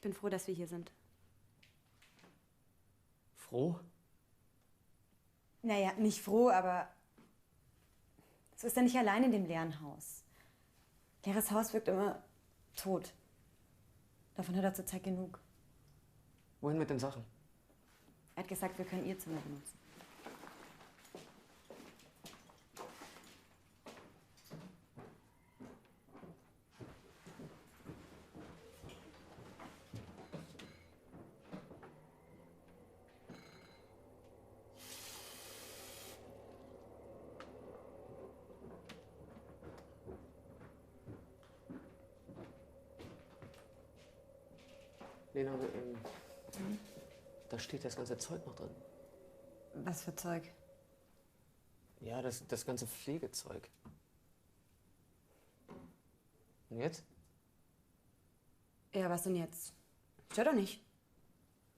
bin froh, dass wir hier sind. Froh? Naja, nicht froh, aber so ist er nicht allein in dem leeren Haus. Leeres Haus wirkt immer tot. Davon hat er zurzeit genug. Wohin mit den Sachen? Er hat gesagt, wir können ihr Zimmer benutzen. Lena, da steht das ganze Zeug noch drin. Was für Zeug? Ja, das ganze Pflegezeug. Und jetzt? Ja, was denn jetzt? Stört doch nicht.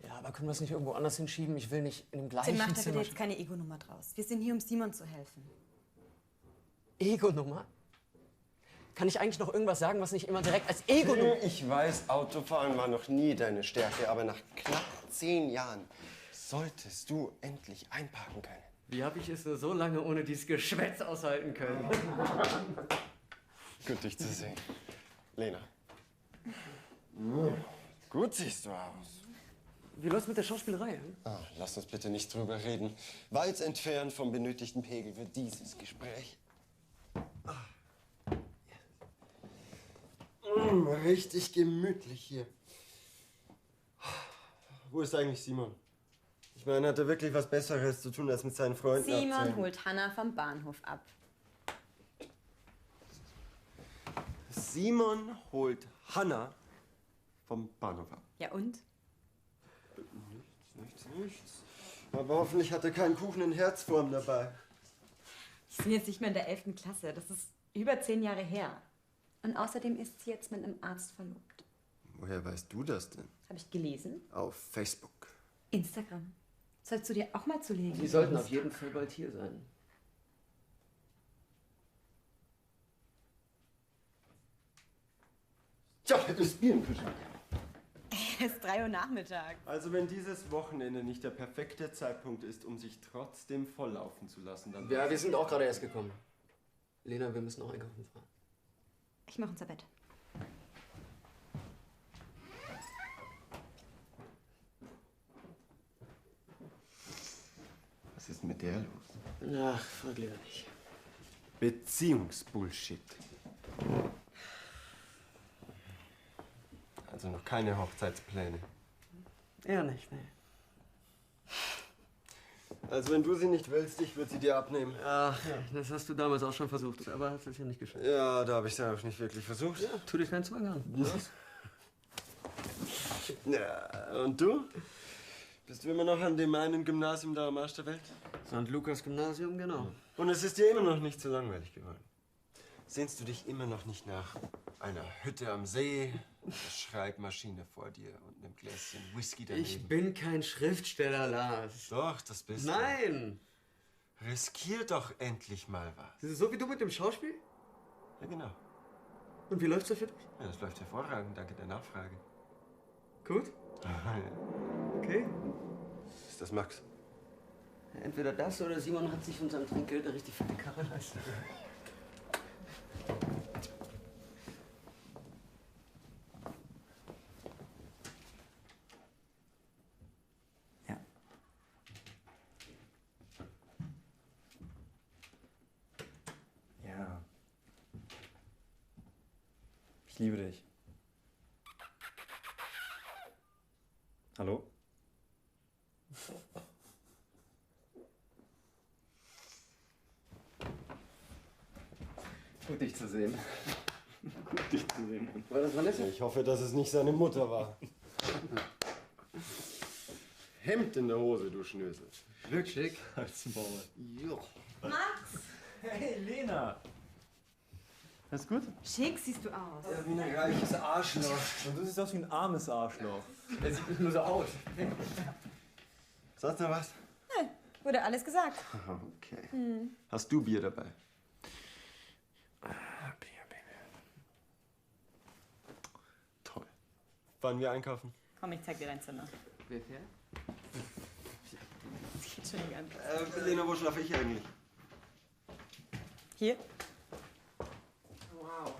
Ja, aber können wir es nicht irgendwo anders hinschieben? Ich will nicht in dem gleichen Tim, macht da bitte Zimmer... jetzt keine Ego-Nummer draus. Wir sind hier, um Simon zu helfen. Ego-Nummer? Kann ich eigentlich noch irgendwas sagen, was nicht immer direkt als Ego-Nummer... Ich weiß, Autofahren war noch nie deine Stärke, aber nach knapp 10 Jahren solltest du endlich einparken können. Wie habe ich es nur so lange ohne dieses Geschwätz aushalten können? Gut, dich zu sehen. Lena. Gut siehst du aus. Wie läuft's mit der Schauspielerei? Ah, lass uns bitte nicht drüber reden. Weit entfernt vom benötigten Pegel für dieses Gespräch. Richtig gemütlich hier. Wo ist eigentlich Simon? Ich meine, hat er wirklich was Besseres zu tun, als mit seinen Freunden Simon abzuhängen? holt Hannah vom Bahnhof ab. Simon holt Hannah vom Bahnhof ab. Ja und? Nichts. Aber hoffentlich hat er keinen Kuchen in Herzform dabei. Ich bin jetzt nicht mehr in der 11. Klasse. Das ist über 10 Jahre her. Und außerdem ist sie jetzt mit einem Arzt verlobt. Woher weißt du das denn? Das habe ich gelesen. Auf Facebook. Instagram. Sollst du dir auch mal zulegen? Die sollten auf jeden Fall bald hier sein. Tja, das Bier im Kühlschrank. Es ist 3 Uhr Nachmittag. Also wenn dieses Wochenende nicht der perfekte Zeitpunkt ist, um sich trotzdem volllaufen zu lassen, dann... Ja, wir sind auch gerade erst gekommen. Lena, wir müssen auch einkaufen fahren. Ich mache unser Bett. Was ist mit der los? Ach, frag lieber nicht. Beziehungsbullshit. Also noch keine Hochzeitspläne. Eher nicht, ne. Also wenn du sie nicht willst, ich würde sie dir abnehmen. Ach, ja, das hast du damals auch schon versucht, aber hast es ja nicht geschafft. Ja, da habe ich es auch nicht wirklich versucht. Ja, tu dir keinen Zwang an. Los. Ja, und du? Bist du immer noch an dem einen Gymnasium da am Arsch der Welt? St. Lukas Gymnasium, genau. Und es ist dir immer noch nicht so langweilig geworden. Sehnst du dich immer noch nicht nach einer Hütte am See, einer Schreibmaschine vor dir und einem Gläschen Whisky daneben? Ich bin kein Schriftsteller, Lars. Doch, das bist Nein! du. Riskier doch endlich mal was. Das ist so wie du mit dem Schauspiel? Ja, genau. Und wie läuft's da für dich? Ja, das läuft hervorragend, danke der Nachfrage. Gut? Okay. Ist das Max? Entweder das oder Simon hat sich von seinem Trinkgeld eine richtig fette Karre leisten. Ja. Ja. Ich liebe dich. Hallo? Gut, dich zu sehen. Gut, dich zu sehen. War das Vanessa? Ich hoffe, dass es nicht seine Mutter war. Hemd in der Hose, du Schnösel. Wirkt schick. Als Maul. Jo. Max! Hey, Lena! Alles gut? Schick siehst du aus. Ja, wie ein reiches Arschloch. Und du siehst aus wie ein armes Arschloch. Er sieht nicht nur so aus. Sonst noch was? Nein, wurde alles gesagt. Okay. Hast du Bier dabei? Bier, Baby. Toll. Fahren wir einkaufen? Komm, ich zeig dir dein Zimmer. Wer fährt? Das geht schon ganz. Lena, wo schlafe ich eigentlich? Hier? Wow.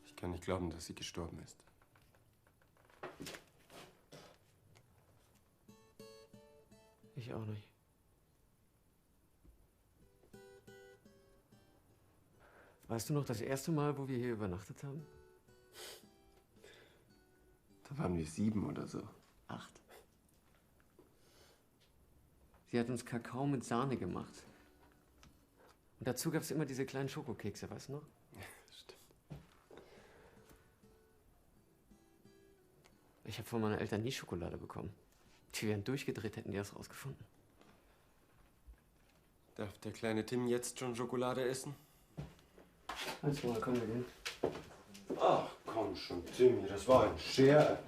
Ich kann nicht glauben, dass sie gestorben ist. Ich auch nicht. Weißt du noch das erste Mal, wo wir hier übernachtet haben? Da waren wir 7 oder so. 8. Sie hat uns Kakao mit Sahne gemacht. Und dazu gab es immer diese kleinen Schokokekse, weißt du noch? Stimmt. Ich habe von meinen Eltern nie Schokolade bekommen. Die wären durchgedreht, hätten die das rausgefunden. Darf der kleine Tim jetzt schon Schokolade essen? Also mal, komm, wir gehen. Ach, komm schon, Timmy, das war ein Scherz.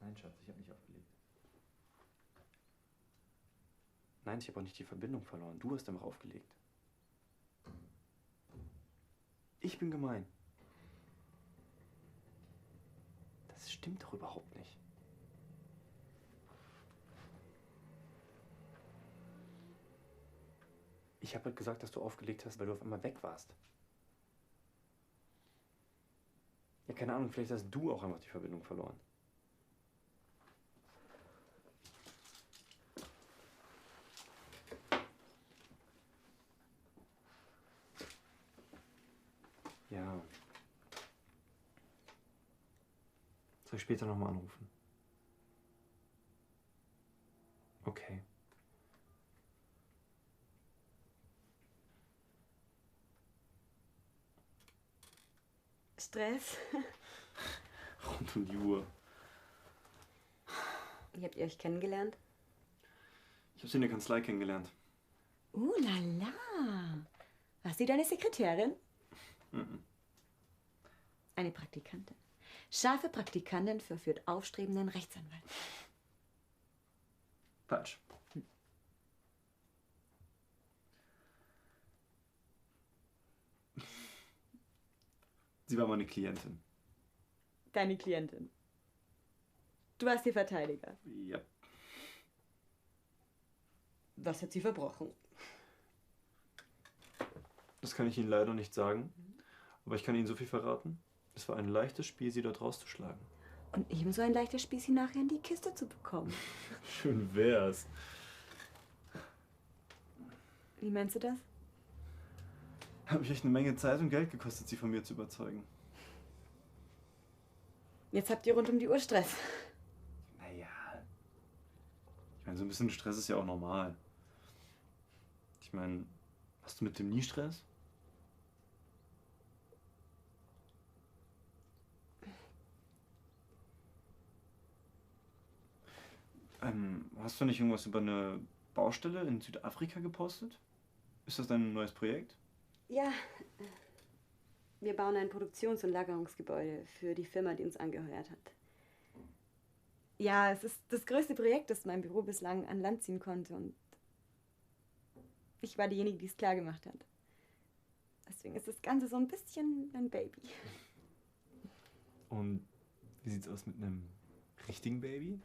Nein, Schatz, ich habe nicht aufgelegt. Nein, ich habe auch nicht die Verbindung verloren. Du hast einfach aufgelegt. Ich bin gemein. Das stimmt doch überhaupt nicht. Ich habe halt gesagt, dass du aufgelegt hast, weil du auf einmal weg warst. Ja, keine Ahnung, vielleicht hast du auch einfach die Verbindung verloren. Ja. Soll ich später nochmal anrufen? Okay. Stress? Rund um die Uhr. Wie habt ihr euch kennengelernt? Ich habe sie in der Kanzlei kennengelernt. La la. War sie deine Sekretärin? Mhm. Eine Praktikantin. Scharfe Praktikantin verführt aufstrebenden Rechtsanwalt. Falsch. Sie war meine Klientin. Deine Klientin. Du warst ihr Verteidiger. Ja. Was hat sie verbrochen? Das kann ich Ihnen leider nicht sagen. Aber ich kann Ihnen so viel verraten. Es war ein leichtes Spiel, sie dort rauszuschlagen. Und ebenso ein leichtes Spiel, sie nachher in die Kiste zu bekommen. Schön wär's. Wie meinst du das? Hat mich echt eine Menge Zeit und Geld gekostet, sie von mir zu überzeugen. Jetzt habt ihr rund um die Uhr Stress. Naja. Ich meine, so ein bisschen Stress ist ja auch normal. Ich meine, hast du mit dem nie Stress? Hast du nicht irgendwas über eine Baustelle in Südafrika gepostet? Ist das dein neues Projekt? Ja, wir bauen ein Produktions- und Lagerungsgebäude für die Firma, die uns angeheuert hat. Ja, es ist das größte Projekt, das mein Büro bislang an Land ziehen konnte und ich war diejenige, die es klar gemacht hat. Deswegen ist das Ganze so ein bisschen ein Baby. Und wie sieht's aus mit einem richtigen Baby?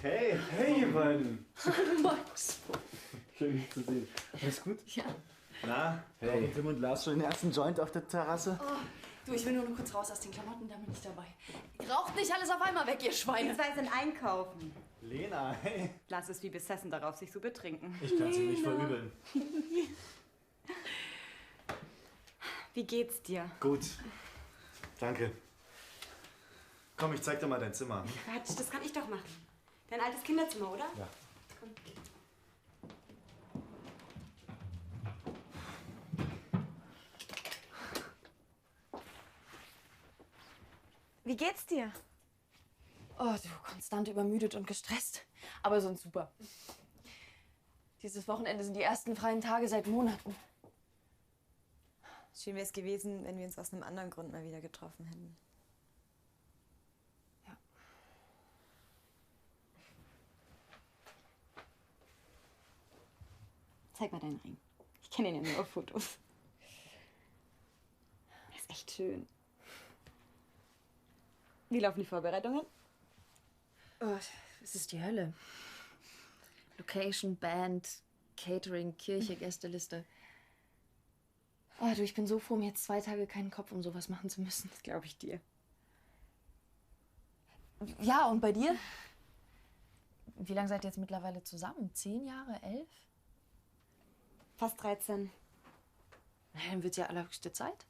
Hey, hey ihr beiden! Max! Schön dich zu sehen. Alles gut? Ja. Na, Hey. Tim und Lars schon den ersten Joint auf der Terrasse? Du, ich will nur noch kurz raus aus den Klamotten, da bin ich dabei. Raucht nicht alles auf einmal weg, ihr Schweine. Die zwei sind einkaufen. Lena, hey. Lass es wie besessen darauf, sich so betrinken. Ich kann sie nicht verübeln. Wie geht's dir? Gut. Danke. Komm, ich zeig dir mal dein Zimmer. Quatsch, das kann ich doch machen. Dein altes Kinderzimmer, oder? Ja. Komm. Wie geht's dir? Oh, du, konstant übermüdet und gestresst. Aber sonst super. Dieses Wochenende sind die ersten freien Tage seit Monaten. Schön wäre es gewesen, wenn wir uns aus einem anderen Grund mal wieder getroffen hätten. Ja. Zeig mal deinen Ring. Ich kenne ihn ja nur auf Fotos. Er ist echt schön. Wie laufen die Vorbereitungen? Oh, es ist die Hölle. Location, Band, Catering, Kirche, Gästeliste. Oh, du, ich bin so froh, mir jetzt 2 Tage keinen Kopf um sowas machen zu müssen. Das glaube ich dir. Ja, und bei dir? Wie lange seid ihr jetzt mittlerweile zusammen? 10 Jahre, 11? Fast 13. Na, dann wird's ja allerhöchste Zeit.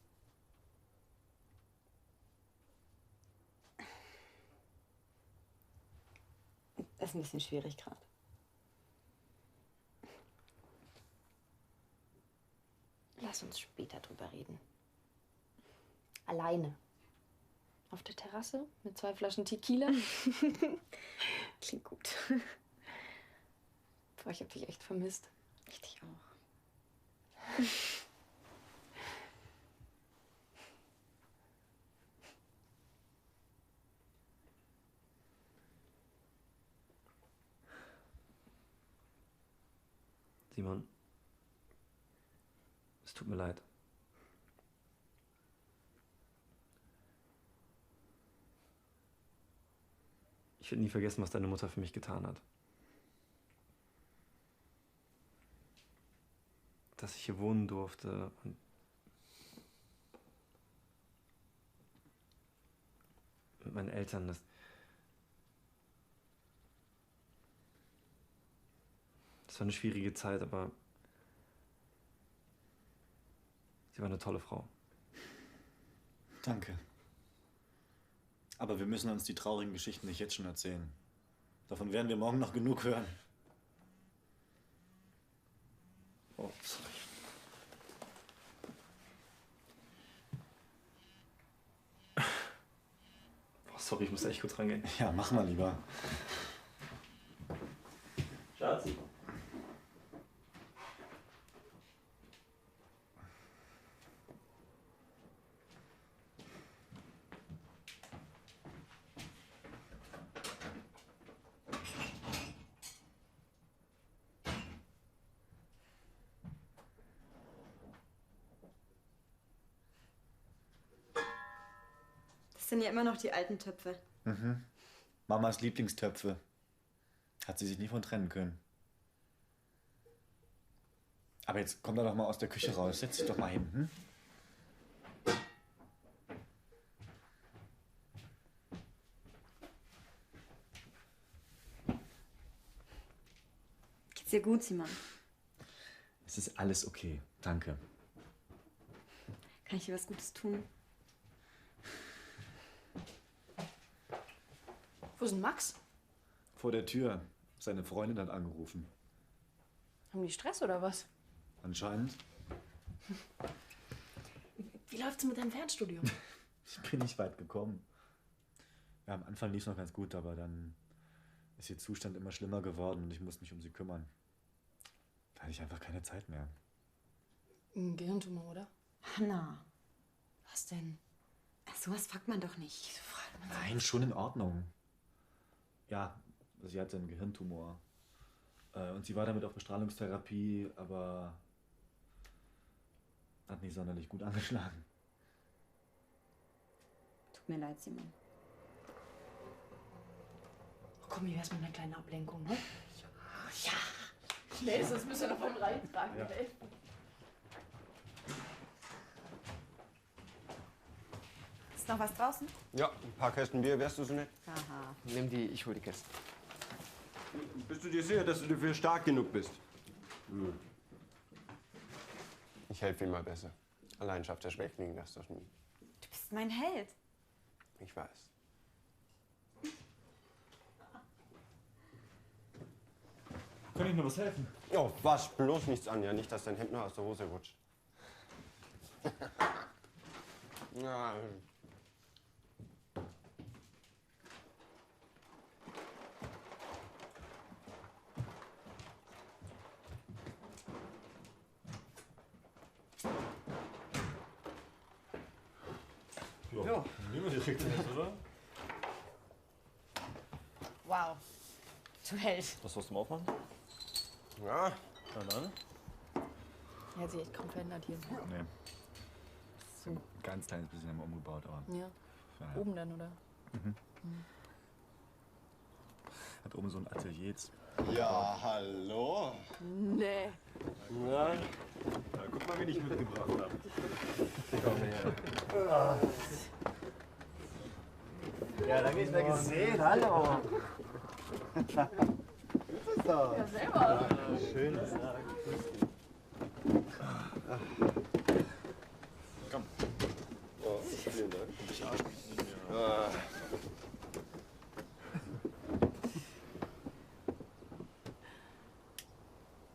Das ist ein bisschen schwierig gerade. Lass uns später drüber reden. Alleine. Auf der Terrasse mit 2 Flaschen Tequila. Klingt gut. Boah, ich hab dich echt vermisst. Ich dich auch. Simon, es tut mir leid. Ich werde nie vergessen, was deine Mutter für mich getan hat. Dass ich hier wohnen durfte und mit meinen Eltern, das war eine schwierige Zeit, aber sie war eine tolle Frau. Danke. Aber wir müssen uns die traurigen Geschichten nicht jetzt schon erzählen. Davon werden wir morgen noch genug hören. Oh, sorry. Oh, sorry, ich muss echt kurz rangehen. Ja, mach mal lieber. Schatzi. Das sind ja immer noch die alten Töpfe. Mhm. Mamas Lieblingstöpfe. Hat sie sich nie von trennen können. Aber jetzt komm doch mal aus der Küche raus. Setz dich doch mal hin. Hm? Geht's dir gut, Simon? Es ist alles okay. Danke. Kann ich dir was Gutes tun? Wo ist denn Max? Vor der Tür. Seine Freundin hat angerufen. Haben die Stress oder was? Anscheinend. Wie läuft's mit deinem Fernstudium? Ich bin nicht weit gekommen. Ja, am Anfang lief es noch ganz gut, aber dann ist ihr Zustand immer schlimmer geworden und ich muss mich um sie kümmern. Da hatte ich einfach keine Zeit mehr. Ein Gehirntumor, oder? Hanna, Was denn? sowas fragt man doch nicht. Wieso fragt man Nein, schon in Ordnung. Ja, sie hatte einen Gehirntumor. Und sie war damit auf Bestrahlungstherapie, aber hat nicht sonderlich gut angeschlagen. Tut mir leid, Simon. Oh, komm, wie wär's mit einer kleinen Ablenkung, ne? Ja. Schnell, sonst müssen wir noch beim Reintragen Ja. helfen. Noch was draußen? Ja, ein paar Kästen Bier, wärst du so nett? Haha. Nimm die, ich hol die Kästen. Bist du dir sicher, dass du dafür stark genug bist? Ich helfe ihm mal besser. Allein schafft der Schwächling das doch nie. Du bist mein Held. Ich weiß. Kann ich noch was helfen? Oh, wasch bloß nichts an, ja, nicht, dass dein Hemd noch aus der Hose rutscht. Ja. Ja, nehmen wir direkt mit, oder? Wow. Du Held. Was sollst du mal aufmachen? Ja, Na dann. Er hat sich echt kaum verändert hier. Nee. So ein ganz kleines bisschen haben wir umgebaut, aber. Ja. Ja. Oben dann, oder? Hat oben so ein Atelier jetzt. ja, hallo. Nee. Na, Guck mal, wen ich mitgebracht habe. komm her. Ja, lange nicht mehr gesehen. Hallo. Ja, selber. Schön. Komm. Oh, vielen Dank.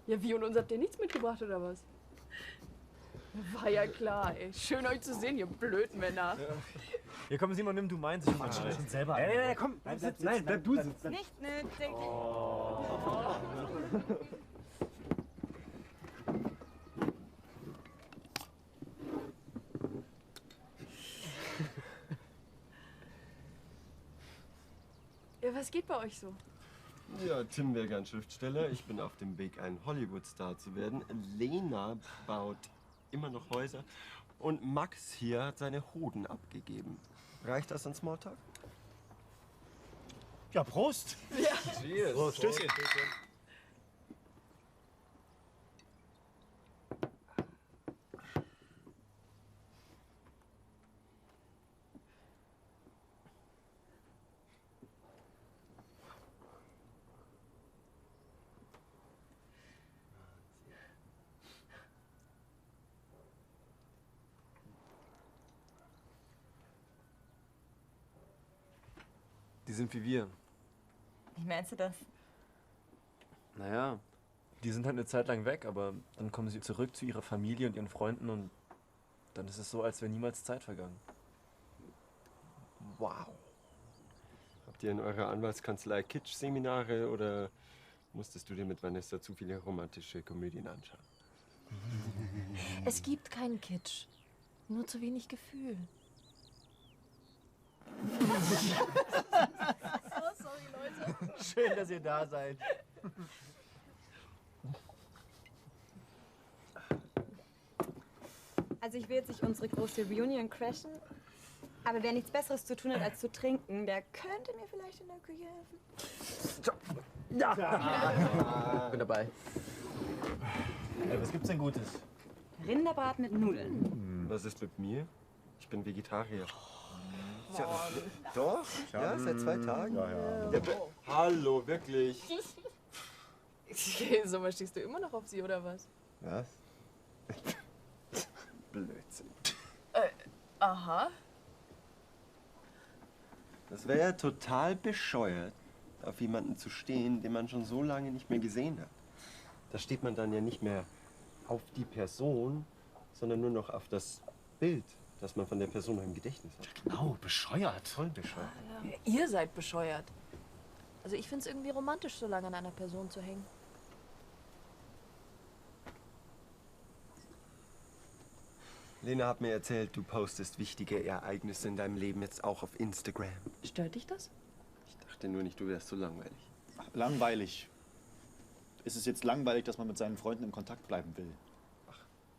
Ja, wie, und uns habt ihr nichts mitgebracht, oder was? War ja klar, ey. Schön euch zu sehen, ihr Blödmänner. Hier komm, Simon, nimm du meins. Ich mach schon selber. Komm, bleib sitzen. Nein, bleib du sitzen. Nicht nötig. Ja, was geht bei euch so? Ja, Tim wäre gern Schriftsteller. Ich bin auf dem Weg, ein Hollywood-Star zu werden. Lena baut immer noch Häuser. Und Max hier hat seine Hoden abgegeben. Reicht das an Smalltalk? Ja, Prost. Cheers. Prost, Stößchen. Die sind wie wir. Wie meinst du das? Naja, die sind halt eine Zeit lang weg, aber dann kommen sie zurück zu ihrer Familie und ihren Freunden und dann ist es so, als wäre niemals Zeit vergangen. Wow. Habt ihr in eurer Anwaltskanzlei Kitsch-Seminare oder musstest du dir mit Vanessa zu viele romantische Komödien anschauen? Es gibt keinen Kitsch. Nur zu wenig Gefühl. Schön, dass ihr da seid. Also ich will jetzt nicht unsere große Reunion crashen, aber wer nichts Besseres zu tun hat, als zu trinken, der könnte mir vielleicht in der Küche helfen. Bin dabei. Was gibt's denn Gutes? Rinderbraten mit Nudeln. Was ist mit mir? Ich bin Vegetarier. Ja, doch? Ja, seit 2 Tagen. Ja. Hallo, wirklich? So, was stehst du immer noch auf sie, oder was? Was? Blödsinn. Aha. Das wäre ja total bescheuert, auf jemanden zu stehen, den man schon so lange nicht mehr gesehen hat. Da steht man dann ja nicht mehr auf die Person, sondern nur noch auf das Bild, das man von der Person noch im Gedächtnis hat. Genau, bescheuert. Voll bescheuert. Ihr seid bescheuert. Also ich find's irgendwie romantisch, so lange an einer Person zu hängen. Lena hat mir erzählt, du postest wichtige Ereignisse in deinem Leben jetzt auch auf Instagram. Stört dich das? Ich dachte nur nicht, du wärst so langweilig. Langweilig. Ist es jetzt langweilig, dass man mit seinen Freunden in Kontakt bleiben will?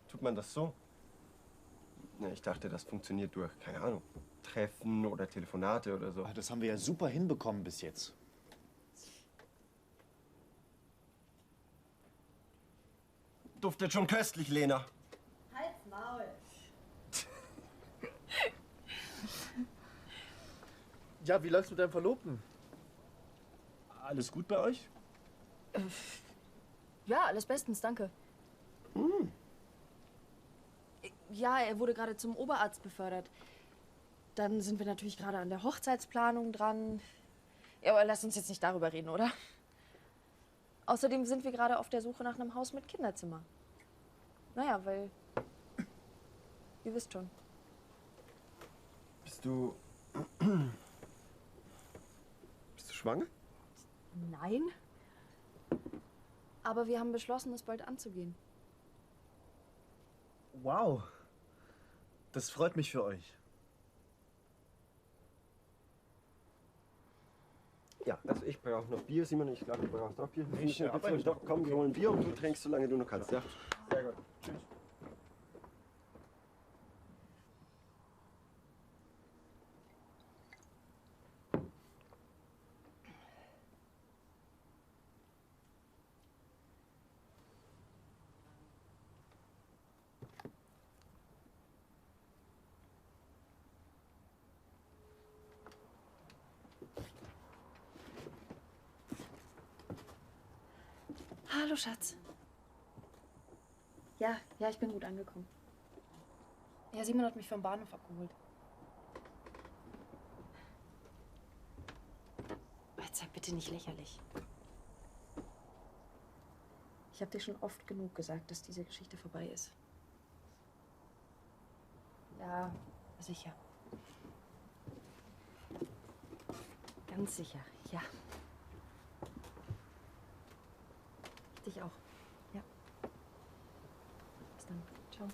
Tut man das so? Na, ich dachte, das funktioniert durch, keine Ahnung, Treffen oder Telefonate oder so. Ah, das haben wir ja super hinbekommen bis jetzt. Duftet schon köstlich, Lena. Halt's Maul. Ja, wie läuft's mit deinem Verlobten? Alles gut bei euch? Ja, alles bestens, danke. Ja, er wurde gerade zum Oberarzt befördert. Dann sind wir natürlich gerade an der Hochzeitsplanung dran. Ja, aber lass uns jetzt nicht darüber reden, oder? Außerdem sind wir gerade auf der Suche nach einem Haus mit Kinderzimmer. Naja, weil... Ihr wisst schon. Bist du schwanger? Nein. Aber wir haben beschlossen, es bald anzugehen. Wow. Das freut mich für euch. Ja, also ich brauche noch Bier, Simon. Ich glaube, du brauchst auch Bier. Ich hab eigentlich Doch, komm, wir holen Bier und du trinkst, solange du noch kannst, ja? Sehr gut. Tschüss. Hallo, Schatz. Ja, ich bin gut angekommen. Ja, Simon hat mich vom Bahnhof abgeholt. Jetzt sei bitte nicht lächerlich. Ich habe dir schon oft genug gesagt, dass diese Geschichte vorbei ist. Ja, sicher. Ganz sicher, ja. Dich auch. Ja. Bis dann. Ciao.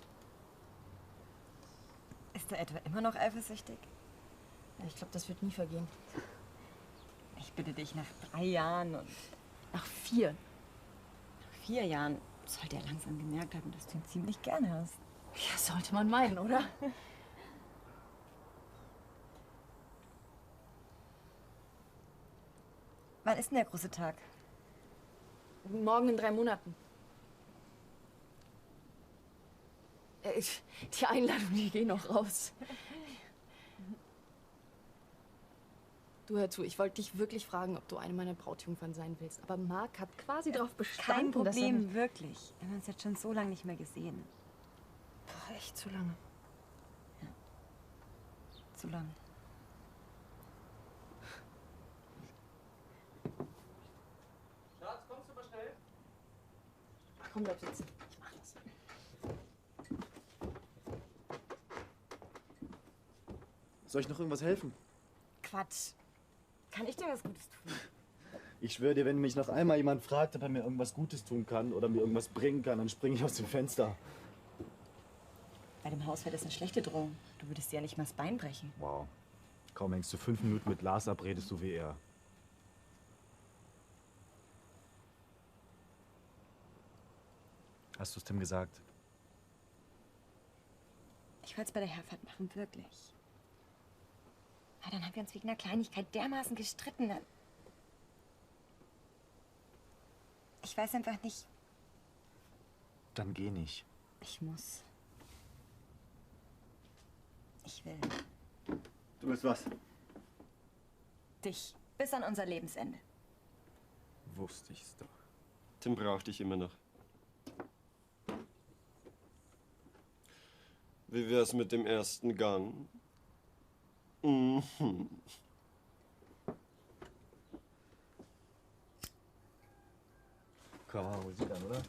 Ist er etwa immer noch eifersüchtig? Ja, ich glaube, das wird nie vergehen. Ich bitte dich, nach 3 Jahren und Nach 4. nach 4 Jahren sollte er langsam gemerkt haben, dass du ihn ziemlich gerne hast. Ja, sollte man meinen, oder? Wann ist denn der große Tag? Morgen in 3 Monaten. Die Einladung, die geht noch raus. Du, hör zu, ich wollte dich wirklich fragen, ob du eine meiner Brautjungfern sein willst. Aber Marc hat quasi darauf bestanden, Kein dass er... Problem, wirklich. Wir haben uns jetzt schon so lange nicht mehr gesehen. Boah, echt zu lange. Zu lang. Schatz, kommst du mal schnell? Ach komm, bleib sitzen. Ich mach das. Soll ich noch irgendwas helfen? Quatsch. Kann ich dir was Gutes tun? Ich schwöre dir, wenn mich noch einmal jemand fragt, ob er mir irgendwas Gutes tun kann oder mir irgendwas bringen kann, dann springe ich aus dem Fenster. Bei dem Haus wäre das eine schlechte Drohung. Du würdest dir ja nicht mal das Bein brechen. Wow. Kaum hängst du 5 Minuten mit Lars ab, redest du wie er. Hast du es Tim gesagt? Ich wollte es bei der Herfahrt machen, wirklich. Aber dann haben wir uns wegen einer Kleinigkeit dermaßen gestritten. Ich weiß einfach nicht. Dann geh nicht. Ich muss. Ich will. Du willst was? Dich. Bis an unser Lebensende. Wusste ich's doch. Tim braucht dich immer noch. Wie wär's mit dem ersten Gang? Mhm. Komm, mal Musik an, oder?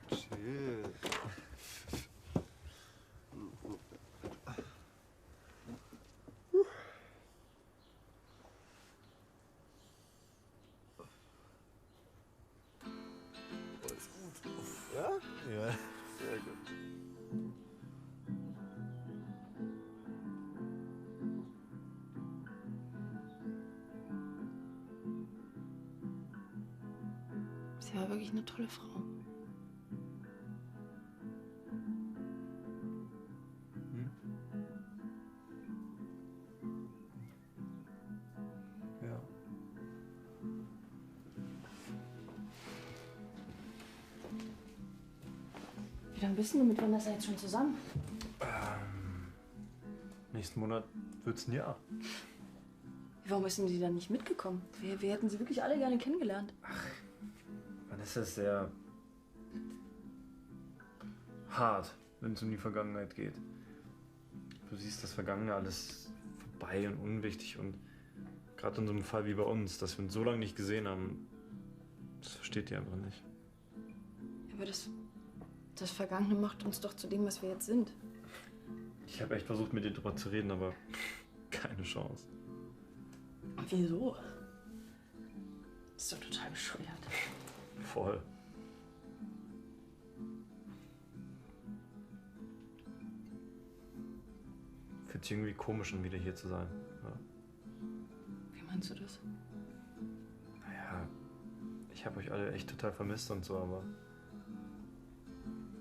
Chill. Ja? Ja. Sehr gut. Sie war wirklich eine tolle Frau. Ja. Wie lange bist du mit Vanessa jetzt schon zusammen? Eine nächsten Monat wird's ein Jahr. Warum ist denn die dann nicht mitgekommen? Wir hätten sie wirklich alle gerne kennengelernt. Vanessa ist sehr hart, wenn es um die Vergangenheit geht. Du siehst das Vergangene alles vorbei und unwichtig und gerade in so einem Fall wie bei uns, dass wir uns so lange nicht gesehen haben, das versteht die einfach nicht. Aber das Vergangene macht uns doch zu dem, was wir jetzt sind. Ich habe echt versucht, mit ihr drüber zu reden, aber keine Chance. Wieso? Das ist doch total bescheuert. Voll. Fühlt sich irgendwie komisch an, wieder hier zu sein. Ja. Wie meinst du das? Naja, ich habe euch alle echt total vermisst und so, aber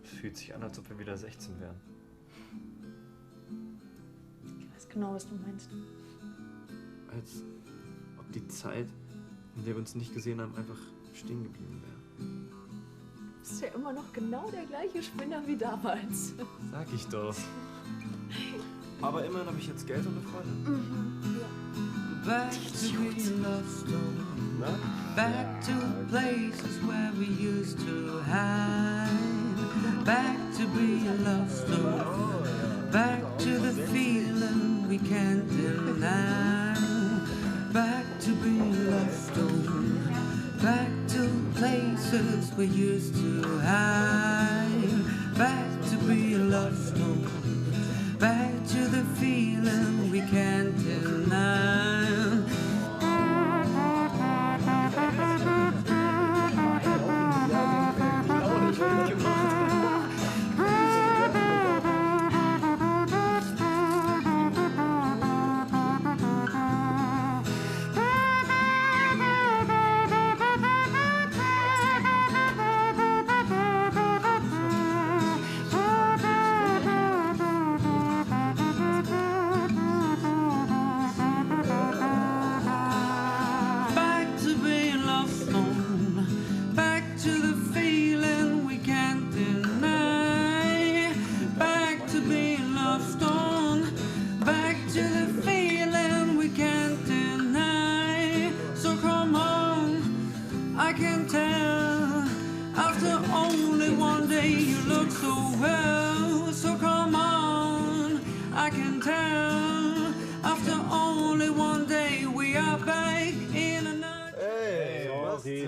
es fühlt sich an, als ob wir wieder 16 wären. Ich weiß genau, was du meinst. Als ob die Zeit, in der wir uns nicht gesehen haben, einfach stehen geblieben wäre. Du bist ja immer noch genau der gleiche Spinner wie damals. Sag ich doch. Aber immerhin habe ich jetzt Geld und eine Freundin. Back to be lost on, back to places where we used to hide. Back to be lost on, back to the feeling we can't deny. Back to be lost on, back to places we used to hide. Back to be lost on, back to the feeling we can't deny.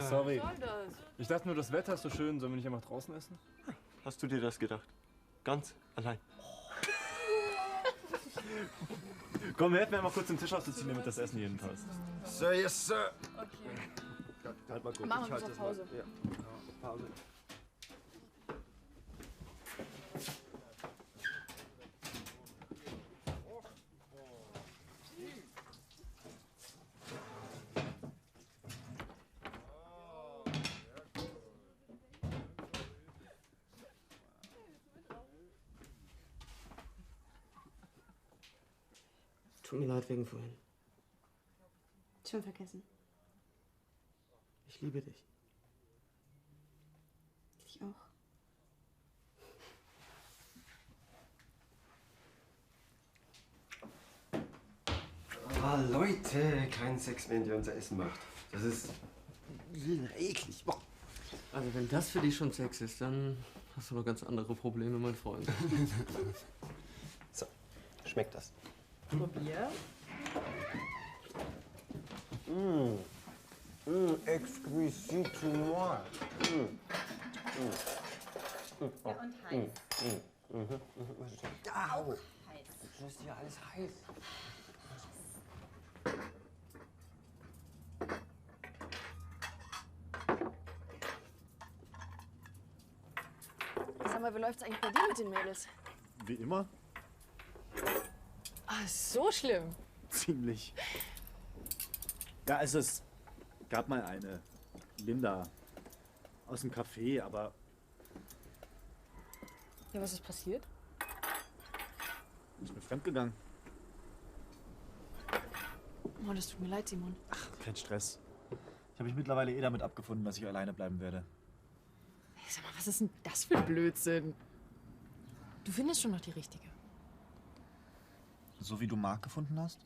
Sorry. Ich dachte nur, das Wetter ist so schön, sollen wir nicht einfach draußen essen? Hast du dir das gedacht? Ganz allein? Komm, wir helfen mir mal kurz den Tisch aufzuziehen, damit das Essen hier hinpasst. Sir, yes, sir. Okay. Halt mal kurz. Machen wir ich halte kurz das Pause. mal. Ja. Pause. Tut mir leid wegen vorhin. Schon vergessen. Ich liebe dich. Ich auch. Ah, Leute, keinen Sex, während ihr unser Essen macht. Das ist eklig. Boah. Also wenn das für dich schon Sex ist, dann hast du noch ganz andere Probleme, mein Freund. So, schmeckt das? Probier. Exquisite noir. Ja, und heiß. Au. Heiß. Das ist ja alles heiß. Sag mal, wie läuft's eigentlich bei dir mit den Mädels? Wie immer? Ah, so schlimm. Ziemlich. Ja, also es gab mal eine Linda aus dem Café, aber Ja, was ist passiert? ist mir fremdgegangen. Oh, das tut mir leid, Simon. Ach, kein Stress. Ich habe mich mittlerweile damit abgefunden, dass ich alleine bleiben werde. Hey, sag mal, was ist denn das für ein Blödsinn? Du findest schon noch die Richtige. So wie du Marc gefunden hast?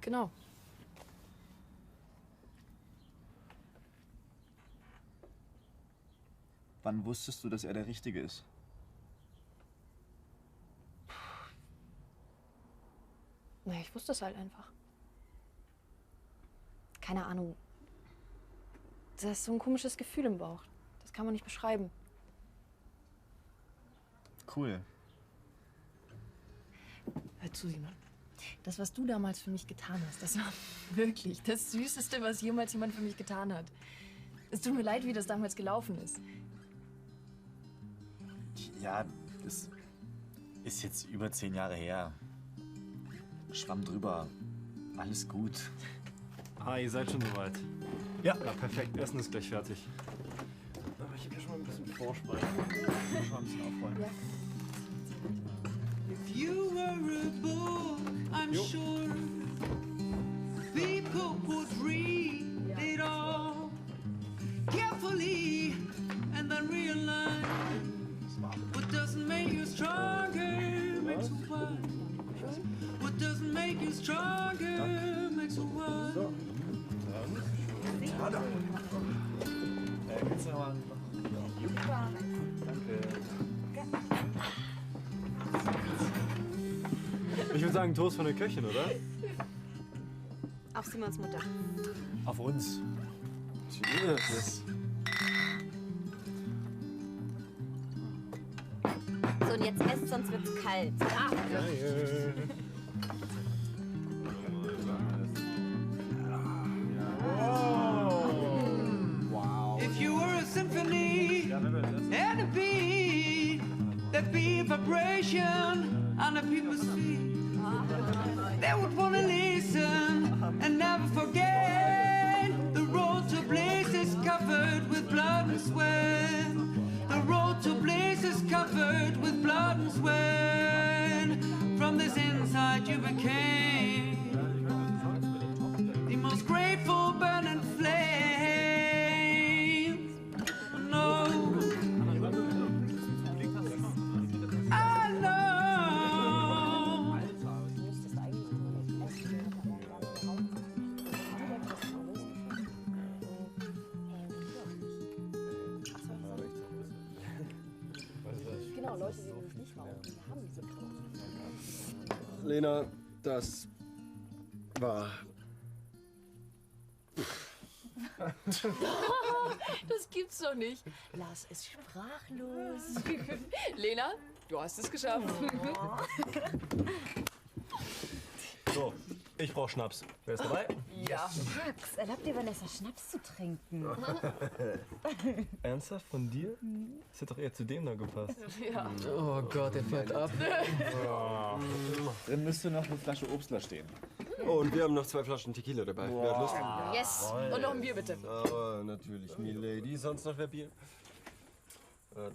Genau. Wann wusstest du, dass er der Richtige ist? Na, ich wusste es halt einfach. Keine Ahnung. Das ist so ein komisches Gefühl im Bauch. Das kann man nicht beschreiben. Cool. Hör zu, Simon. Das, was du damals für mich getan hast, das war wirklich das Süßeste, was jemals jemand für mich getan hat. Es tut mir leid, wie das damals gelaufen ist. Ja, das ist jetzt über 10 Jahre her. Schwamm drüber. Alles gut. Ah, ihr seid schon soweit. Ja, perfekt. Essen ist gleich fertig. Aber ich habe ja schon mal ein bisschen Vorspeise. Schon ein bisschen aufräumen. Ja. If you were a book, I'm sure people would read it all carefully and then realize what doesn't make you stronger makes you wise. What doesn't make you stronger makes you wise. Willst du noch mal? Danke. Ich würde sagen, Toast von der Köchin, oder? Auf Simons Mutter. Auf uns. Cheers. So, und jetzt esst, sonst wird's kalt. Ah. If you were a symphony and a beat, there'd be a vibration under people's feet. They would wanna listen and never forget. The road to bliss is covered with blood and sweat. The road to bliss is covered with blood and sweat. From this inside you became the most grateful burning flame. No, I know. Genau, Leute, die nämlich nicht rauchen, die haben diese Probleme. Lena, das war... Das gibt's doch nicht. Lars ist sprachlos. Lena, du hast es geschafft. So, ich brauche Schnaps. Wer ist dabei? Ja. Max, erlaub dir, Vanessa Schnaps zu trinken. Ernsthaft? Von dir? Das hätte doch eher zu dem da gepasst. Ja. Oh Gott, er fällt ab. Drin müsste noch eine Flasche Obstler stehen. Oh, und wir haben noch 2 Flaschen Tequila dabei. Wer hat Lust? Yes. Und noch ein Bier, bitte. Aber natürlich, Milady. Sonst noch wer Bier?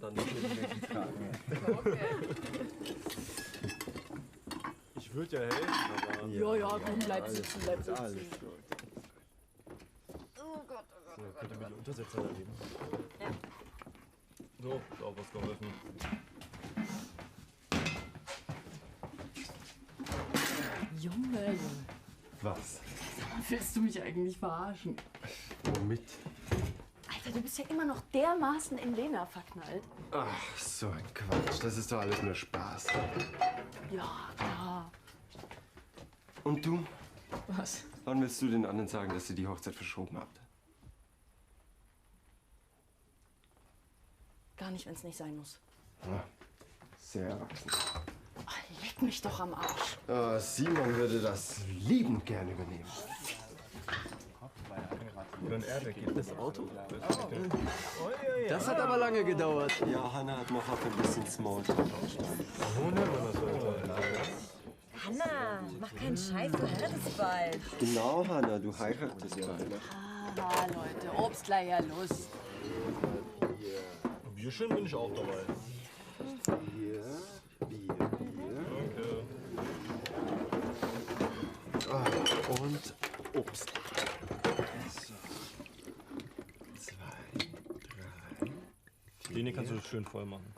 Dann noch die Fragen. Ich würde ja helfen, aber... Ja, komm, bleib sitzen, bleib sitzen. Alles gut. Oh Gott, So, könnt ihr mir die Untersetzer erleben? Ja. So, auch was geholfen. Junge. Was? Willst du mich eigentlich verarschen? Womit? Alter, du bist ja immer noch dermaßen in Lena verknallt. Ach, so ein Quatsch. Das ist doch alles nur Spaß. Ja, klar. Und du? Was? Wann willst du den anderen sagen, dass ihr die Hochzeit verschoben habt? Gar nicht, wenn es nicht sein muss. Ja, sehr erwachsen. Oh, leck mich doch am Arsch. Simon würde das liebend gerne übernehmen. Oder ein Airbag geht das Auto? Das hat aber lange gedauert. Ja, Hannah hat noch auf ein bisschen Smalltalk. Wo nennt man das heute? Hanna, mach keinen Scheiß, du heiratest bald. Genau, Hannah, du heiratest bald. Ah, Leute, Obstler, ja, los. Bierchen bin ich auch dabei. Bier. Danke. Und Obst. So. 2, 3. Den hier kannst du schön voll machen.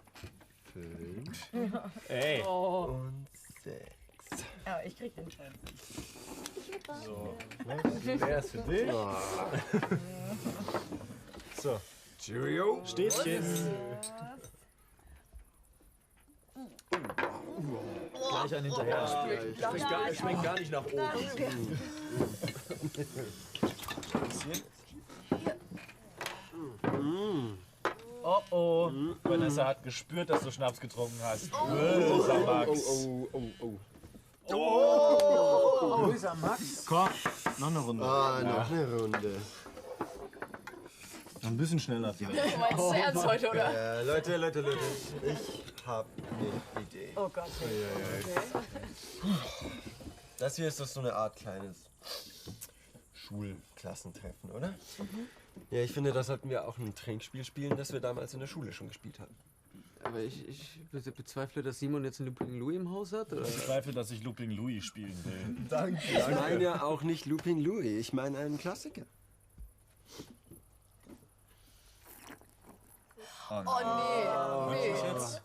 5. Ey. Und Sechs. Aber ich krieg den schon. So. Der ist für dich. So. Cheerio. Stäbchen. Gleich einen hinterher. Schmeckt gar nicht nach oben. Oh oh. Vanessa hat gespürt, dass du Schnaps getrunken hast. Böser Max. Böser Max. Komm, noch eine Runde. Ah, noch eine Runde. Ein bisschen schneller vielleicht. Du meinst es ernst heute, oder? Leute. Ich hab eine Idee. Oh Gott. Das hier ist doch so eine Art kleines Schulklassentreffen, oder? Ja, ich finde, da sollten wir auch ein Trinkspiel spielen, das wir damals in der Schule schon gespielt haben. Aber ich bezweifle, dass Simon jetzt einen Looping Louis im Haus hat. Oder? Ich bezweifle, dass ich Looping Louis spielen will. Danke. Ich meine ja auch nicht Looping Louis, ich meine einen Klassiker. Oh nee. Jetzt?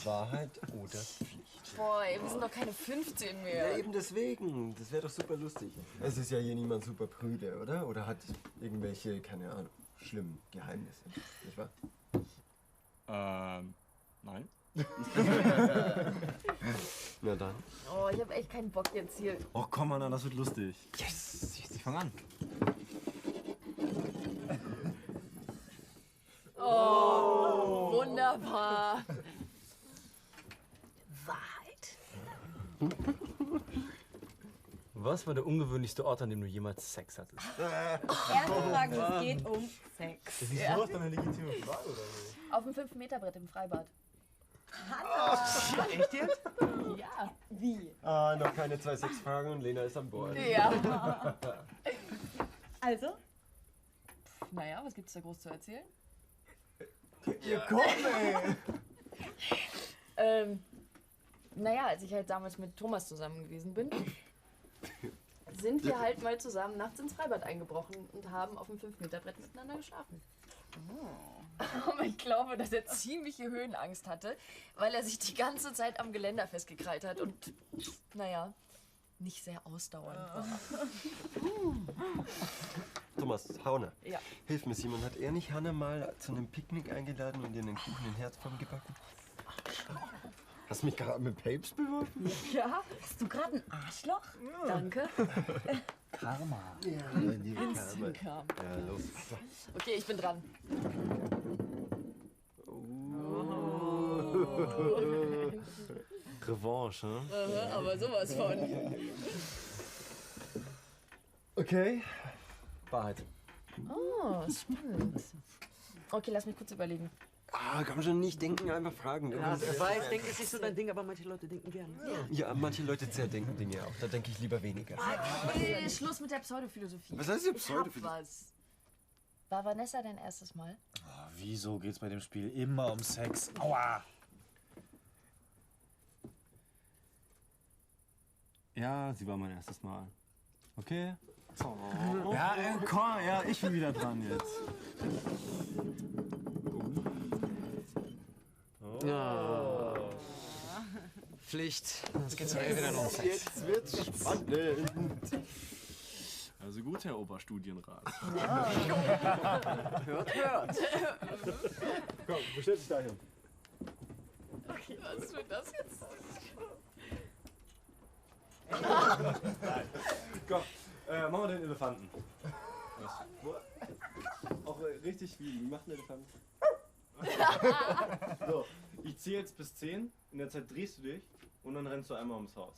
Wahrheit oder Pflicht? Boah, ey, wir sind doch keine 15 Ja, mehr. eben deswegen. Das wäre doch super lustig. Es ist ja hier niemand super prüde, oder? Oder hat irgendwelche, keine Ahnung, schlimmen Geheimnisse, nicht wahr? Nein. Na dann. Oh, ich hab echt keinen Bock jetzt hier. Oh, komm, Anna, das wird lustig. Yes! Ich fang an. Oh, wunderbar. Wahrheit. Was war der ungewöhnlichste Ort, an dem du jemals Sex hattest? Erste Frage, es geht um Sex. Das ist doch eine legitime Frage, oder nicht? Auf dem 5-Meter-Brett im Freibad. Echt jetzt? Ja. Wie? Ah, noch keine 2 Sexfragen und Lena ist an Bord. Ja. Also? Naja, was gibt's da groß zu erzählen? Ihr kommt, ey! Naja, als ich halt damals mit Thomas zusammen gewesen bin, sind wir halt mal zusammen nachts ins Freibad eingebrochen und haben auf dem 5-Meter-Brett miteinander geschlafen. Aber ich glaube, dass er ziemliche Höhenangst hatte, weil er sich die ganze Zeit am Geländer festgekrallt hat und, naja, nicht sehr ausdauernd war. Thomas, Hauner. Ja. Hilf mir, Simon. Hat er nicht Hanna mal zu einem Picknick eingeladen und ihr einen Kuchen in Herzform gebacken? Hast du mich gerade mit Papes beworfen? Ja? Bist du gerade ein Arschloch? Danke. Karma. Ja, die Instant kam. Ja, los. Okay, ich bin dran. Revanche, ne? Aber sowas von. Okay. Wahrheit. Oh, spannend. Okay, lass mich kurz überlegen. Ah, komm schon, nicht denken, einfach fragen. Ja, ich weiß, denken ist nicht so dein Ding, aber manche Leute denken gerne. Ja, manche Leute zerdenken Dinge auch. Da denke ich lieber weniger. Okay, Schluss mit der Pseudophilosophie. Was heißt hier Ich hab Pseudophilosophie? was. War Vanessa dein erstes Mal? Oh, wieso geht's bei dem Spiel immer um Sex? Aua! Ja, sie war mein erstes Mal. Okay? Ja, komm, ja, ich bin wieder dran jetzt. Ja. Pflicht. Das geht so wieder um Sex. Jetzt wird's spannend. Also gut, Herr Oberstudienrat. Hört. Komm, bestell dich da hin. Okay, was wird das jetzt? Komm, machen wir den Elefanten. Auch richtig wie macht ein Elefant? So, ich zähle jetzt bis 10, in der Zeit drehst du dich und dann rennst du einmal ums Haus.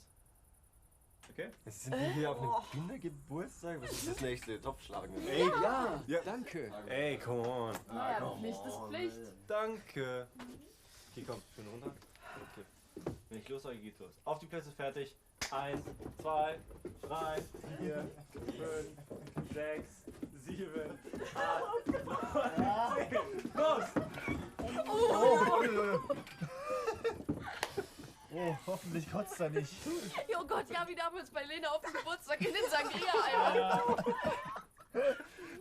Okay? Sind wir hier auf einem Kindergeburtstag? Was ist das nächste? Topfschlagen? Ey, Ja, Ja. danke. ey, come on. Naja, Pflicht ist Pflicht. Danke. Okay, komm, schön runter. Okay. Wenn ich los sage, geht's los. Auf die Plätze, fertig. 1, 2, 3, 4, 5, 6, 7, 8, 9, 10. Los! Oh, hoffentlich kotzt er nicht. Oh Gott, ja, wie damals bei Lena auf dem Geburtstag in den Sangria-Eimer.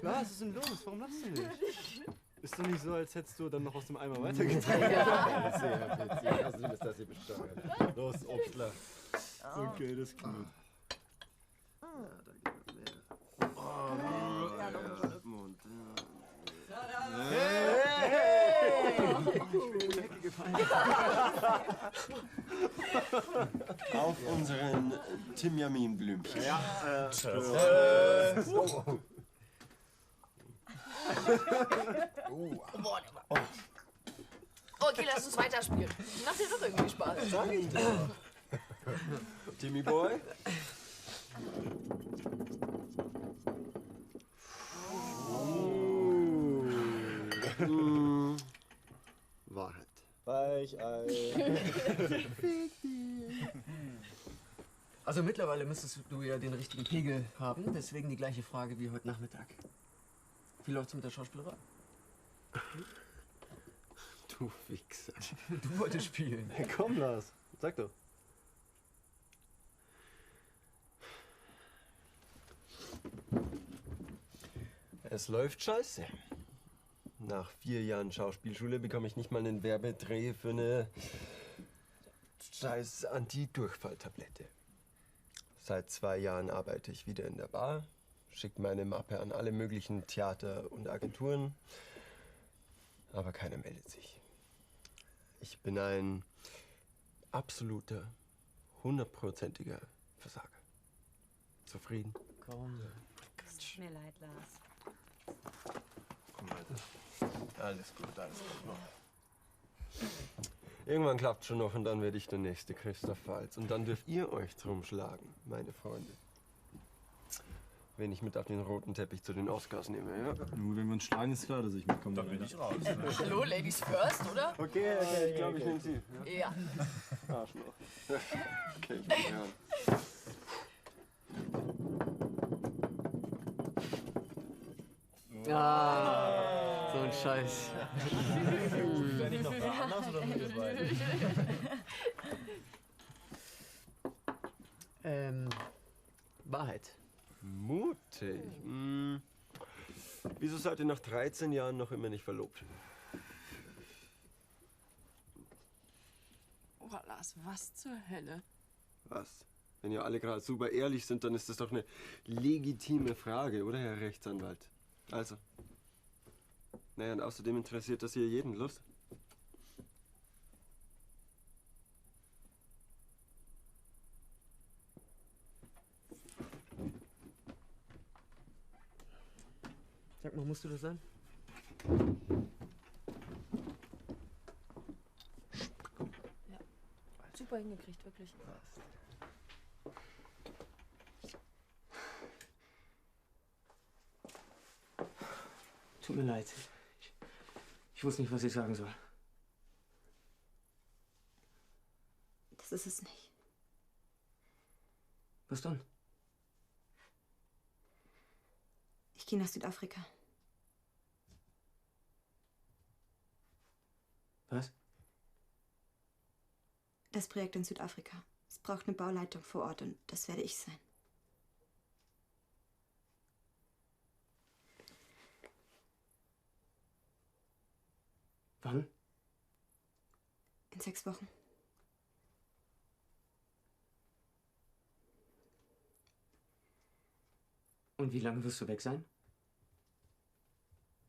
Was ist denn los? Warum lachst du nicht? Ist doch nicht so, als hättest du dann noch aus dem Eimer weitergetrunken. Ja, sehr witzig. Außerdem ist das hier besteuert. Los, Obstler. Okay, das ist gut. Mund. Auf unseren Timjamin-Blümchen. Ja, Okay, lass uns weiterspielen. Macht dir doch irgendwie Spaß. Timmy Boy. Wahrheit. Weichei. Also mittlerweile müsstest du ja den richtigen Pegel haben, deswegen die gleiche Frage wie heute Nachmittag. Wie läuft's mit der Schauspielerei? Du Wichser. Du wolltest spielen. Hey, komm, Lars. Sag doch. Es läuft scheiße. Nach 4 Jahren Schauspielschule bekomme ich nicht mal einen Werbedreh für eine scheiß Anti-Durchfalltablette. Seit 2 Jahren arbeite ich wieder in der Bar, schicke meine Mappe an alle möglichen Theater und Agenturen, aber keiner meldet sich. Ich bin ein absoluter, 100%iger Versager. Zufrieden? Komm. Es tut mir leid, Lars. Komm weiter. Alles gut noch. Irgendwann klappt schon noch und dann werde ich der nächste Christoph Waltz. Und dann dürft ihr euch drum schlagen, meine Freunde. Wenn ich mit auf den roten Teppich zu den Oscars nehme, ja? Nur wenn wir uns schlagen, ist klar, dass ich mitkomme. Dann bin ich raus. Hallo, Ladies first, oder? Okay, ich glaube, ich nehme sie. Ja. Arschloch. Okay, ich bin dran. Ah, so ein Scheiß. Wer nicht noch da anders oder nur ihr beide? Wahrheit. Mutig. Wieso seid ihr nach 13 Jahren noch immer nicht verlobt? Oh, Lars, was zur Hölle? Was? Wenn ihr alle gerade super ehrlich sind, dann ist das doch eine legitime Frage, oder, Herr Rechtsanwalt? Also. Naja, und außerdem interessiert das hier jeden, los? Sag mal, musst du das sein? Ja. Super hingekriegt, wirklich. Tut mir leid. Ich wusste nicht, was ich sagen soll. Das ist es nicht. Was dann? Ich gehe nach Südafrika. Was? Das Projekt in Südafrika. Es braucht eine Bauleitung vor Ort und das werde ich sein. Wann? In 6 Wochen. Und wie lange wirst du weg sein?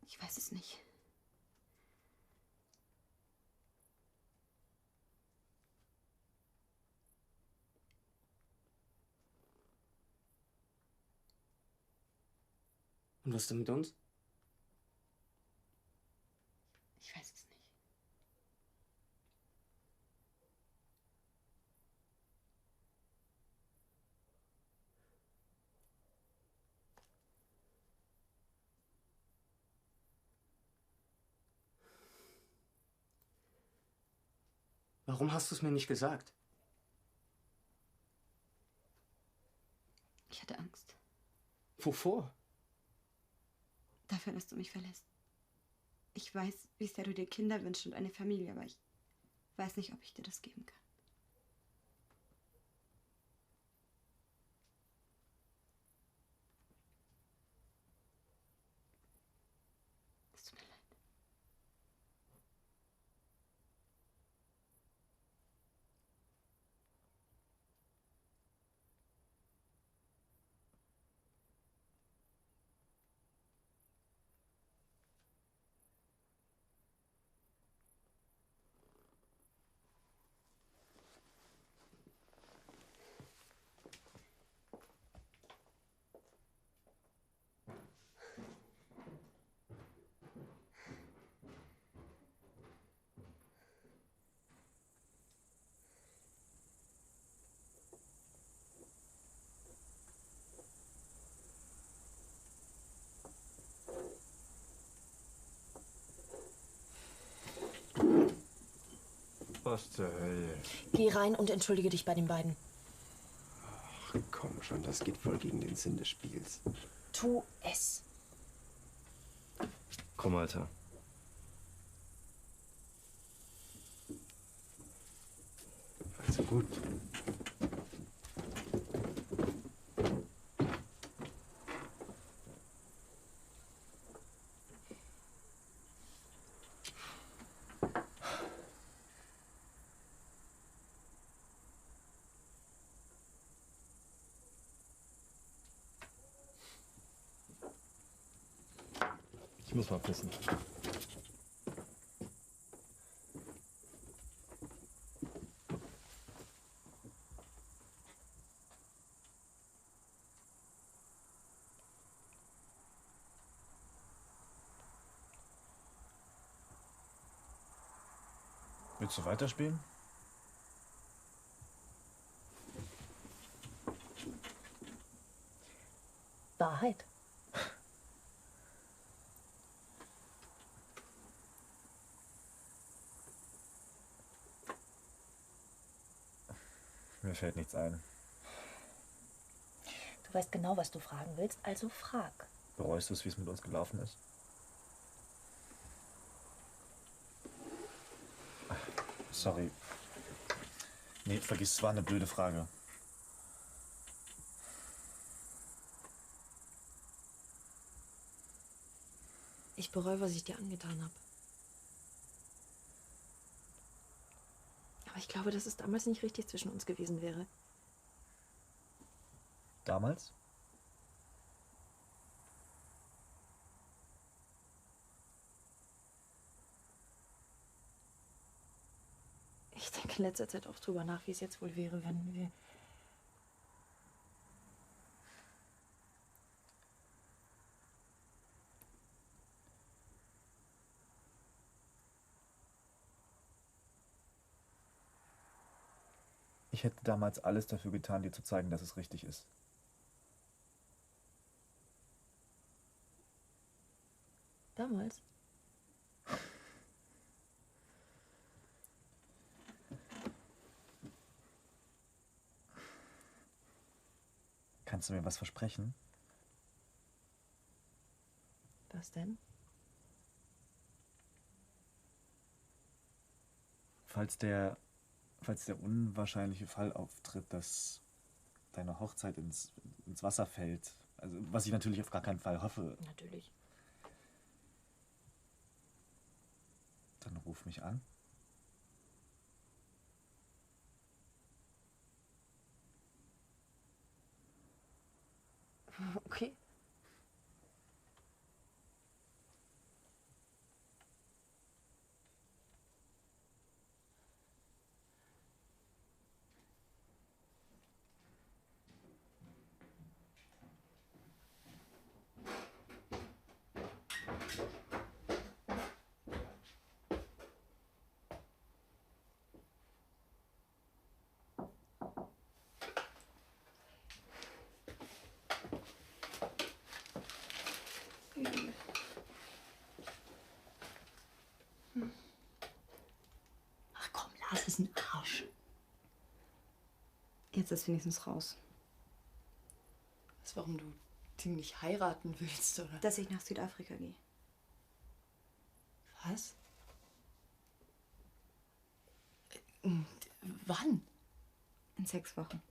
Ich weiß es nicht. Und was denn mit uns? Ich weiß es nicht. Warum hast du es mir nicht gesagt? Ich hatte Angst. Wovor? Dafür, dass du mich verlässt. Ich weiß, wie sehr du dir Kinder wünschst und eine Familie, aber ich weiß nicht, ob ich dir das geben kann. Es tut mir leid. Was zur Hölle? Geh rein und entschuldige dich bei den beiden. Ach, komm schon, das geht voll gegen den Sinn des Spiels. Tu es. Komm, Alter. Also gut. Ich muss mal pissen. Willst du weiterspielen? Wahrheit. Mir fällt nichts ein. Du weißt genau, was du fragen willst, also frag. Bereust du es, wie es mit uns gelaufen ist? Sorry. Nee, vergiss, es war eine blöde Frage. Ich bereue, was ich dir angetan habe. Aber ich glaube, dass es damals nicht richtig zwischen uns gewesen wäre. Damals? Ich denke in letzter Zeit oft drüber nach, wie es jetzt wohl wäre, wenn wir... Ich hätte damals alles dafür getan, dir zu zeigen, dass es richtig ist. Damals? Kannst du mir was versprechen? Was denn? Falls der unwahrscheinliche Fall auftritt, dass deine Hochzeit ins Wasser fällt, also was ich natürlich auf gar keinen Fall hoffe, Natürlich. dann ruf mich an. Okay. Ach komm, Lars ist ein Arsch. Jetzt ist wenigstens raus. Das ist, warum du Tim nicht heiraten willst, oder? Dass ich nach Südafrika gehe. Was? Wann? In 6 Wochen.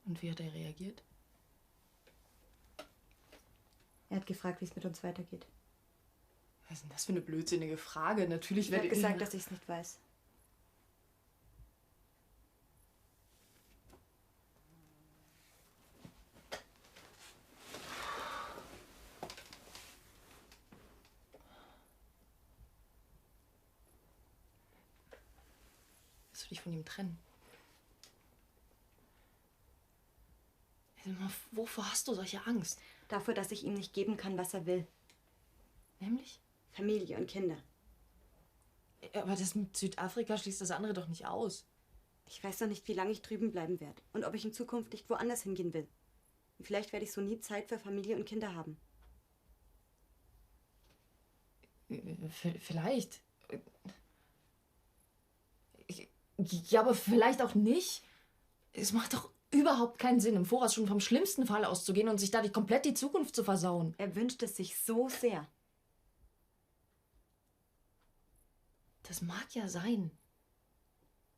Und wie hat er reagiert? Er hat gefragt, wie es mit uns weitergeht. Was ist denn das für eine blödsinnige Frage? Natürlich Ich werde habe ich... gesagt, dass ich es nicht weiß. Willst du dich von ihm trennen? Wovor hast du solche Angst? Davor, dass ich ihm nicht geben kann, was er will. Nämlich? Familie und Kinder. Aber das mit Südafrika schließt das andere doch nicht aus. Ich weiß noch nicht, wie lange ich drüben bleiben werde und ob ich in Zukunft nicht woanders hingehen will. Und vielleicht werde ich so nie Zeit für Familie und Kinder haben. Vielleicht. Ja, aber vielleicht auch nicht. Es macht doch überhaupt keinen Sinn, im Voraus schon vom schlimmsten Fall auszugehen und sich dadurch komplett die Zukunft zu versauen. Er wünscht es sich so sehr. Das mag ja sein.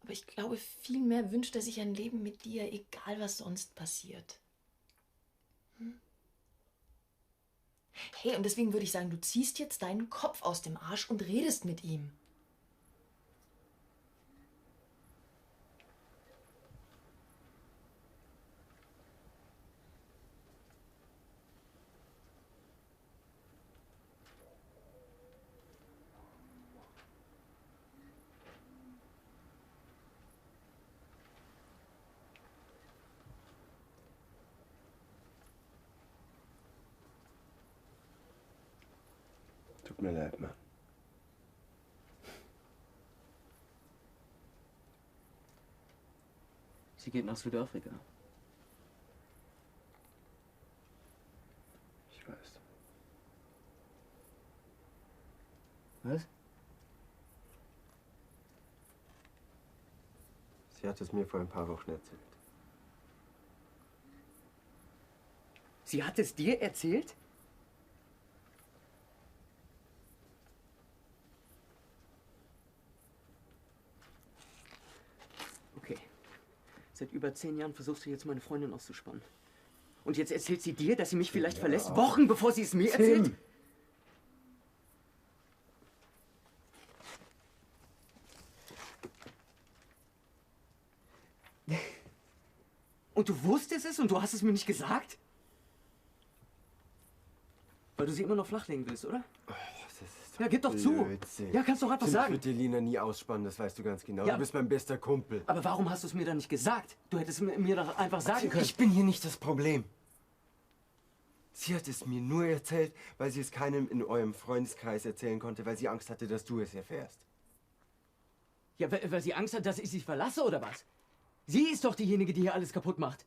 Aber ich glaube, vielmehr wünscht er sich ein Leben mit dir, egal was sonst passiert. Hey, und deswegen würde ich sagen, du ziehst jetzt deinen Kopf aus dem Arsch und redest mit ihm. Tut mir leid, Mann. Sie geht nach Südafrika. Ich weiß. Was? Sie hat es mir vor ein paar Wochen erzählt. Sie hat es dir erzählt? Okay. Seit über 10 Jahren versuchst du jetzt meine Freundin auszuspannen. Und jetzt erzählt sie dir, dass sie mich vielleicht verlässt, Wochen bevor sie es mir erzählt? Und du wusstest es und du hast es mir nicht gesagt? Weil du sie immer noch flachlegen willst, oder? Oh, das ist Ja, gib doch zu. Blödsinn. Ja, kannst doch einfach Ich sagen. würde dir Lina nie ausspannen, das weißt du ganz genau. Ja. Du bist mein bester Kumpel. Aber warum hast du es mir dann nicht gesagt? Du hättest mir doch einfach sagen können. Ich bin hier nicht das Problem. Sie hat es mir nur erzählt, weil sie es keinem in eurem Freundeskreis erzählen konnte, weil sie Angst hatte, dass du es erfährst. Ja, weil sie Angst hat, dass ich sie verlasse, oder was? Sie ist doch diejenige, die hier alles kaputt macht.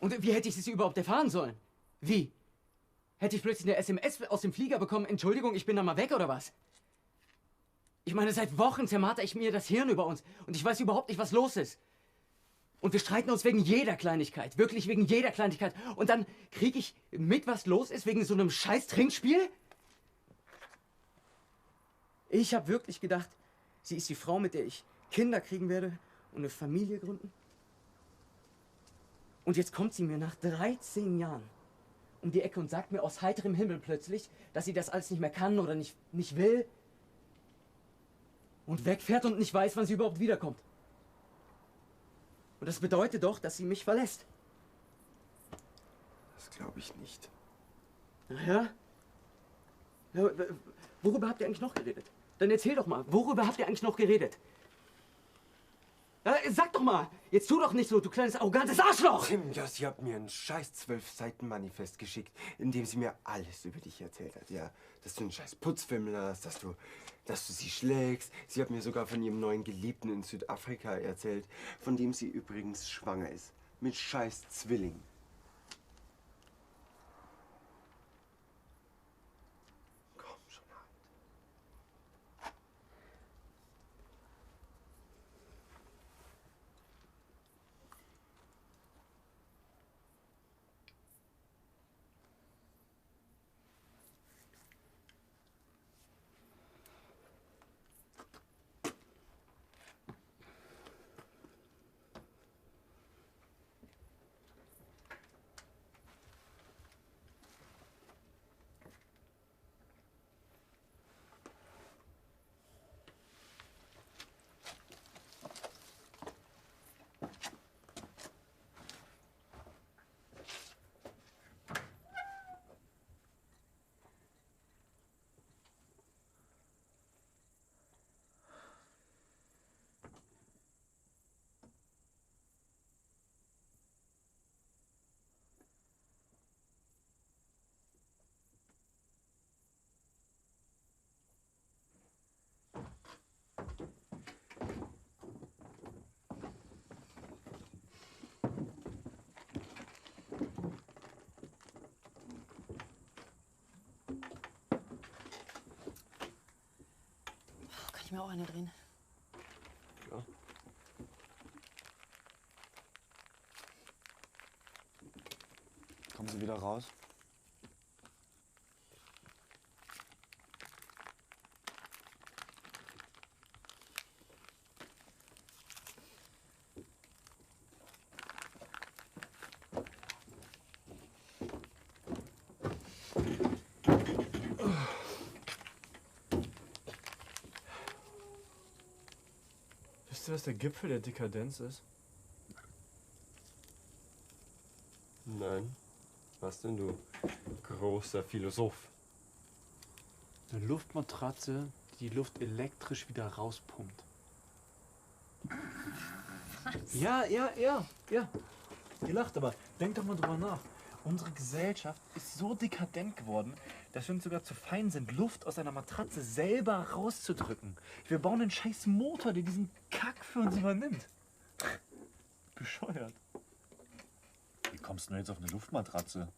Und wie hätte ich es überhaupt erfahren sollen? Wie? Hätte ich plötzlich eine SMS aus dem Flieger bekommen, Entschuldigung, ich bin da mal weg, oder was? Ich meine, seit Wochen zermarter ich mir das Hirn über uns und ich weiß überhaupt nicht, was los ist. Und wir streiten uns wegen jeder Kleinigkeit, wirklich wegen jeder Kleinigkeit. Und dann kriege ich mit, was los ist, wegen so einem scheiß Trinkspiel? Ich habe wirklich gedacht, sie ist die Frau, mit der ich Kinder kriegen werde und eine Familie gründen. Und jetzt kommt sie mir nach 13 Jahren um die Ecke und sagt mir aus heiterem Himmel plötzlich, dass sie das alles nicht mehr kann oder nicht will. Und wegfährt und nicht weiß, wann sie überhaupt wiederkommt. Und das bedeutet doch, dass sie mich verlässt. Das glaube ich nicht. Ja? Worüber habt ihr eigentlich noch geredet? Dann erzähl doch mal, worüber habt ihr eigentlich noch geredet? Ja, sag doch mal, jetzt tu doch nicht so, du kleines arrogantes Arschloch! Tim, ja, sie hat mir ein scheiß 12-Seiten-Manifest geschickt, in dem sie mir alles über dich erzählt hat. Ja, dass du einen scheiß Putzfimmel hast, dass du sie schlägst. Sie hat mir sogar von ihrem neuen Geliebten in Südafrika erzählt, von dem sie übrigens schwanger ist. Mit scheiß Zwillingen. Komm schon halt. ich mir auch eine drehen? Ja. Kommen Sie wieder raus? Wisst ihr, was der Gipfel der Dekadenz ist? Nein. Was denn, du großer Philosoph? Eine Luftmatratze, die die Luft elektrisch wieder rauspumpt. Was? Ja. Ihr lacht, aber denkt doch mal drüber nach. Unsere Gesellschaft ist so dekadent geworden, dass wir uns sogar zu fein sind, Luft aus einer Matratze selber rauszudrücken. Wir bauen einen scheiß Motor, der diesen Kack für uns übernimmt. Bescheuert. Wie kommst du denn jetzt auf eine Luftmatratze?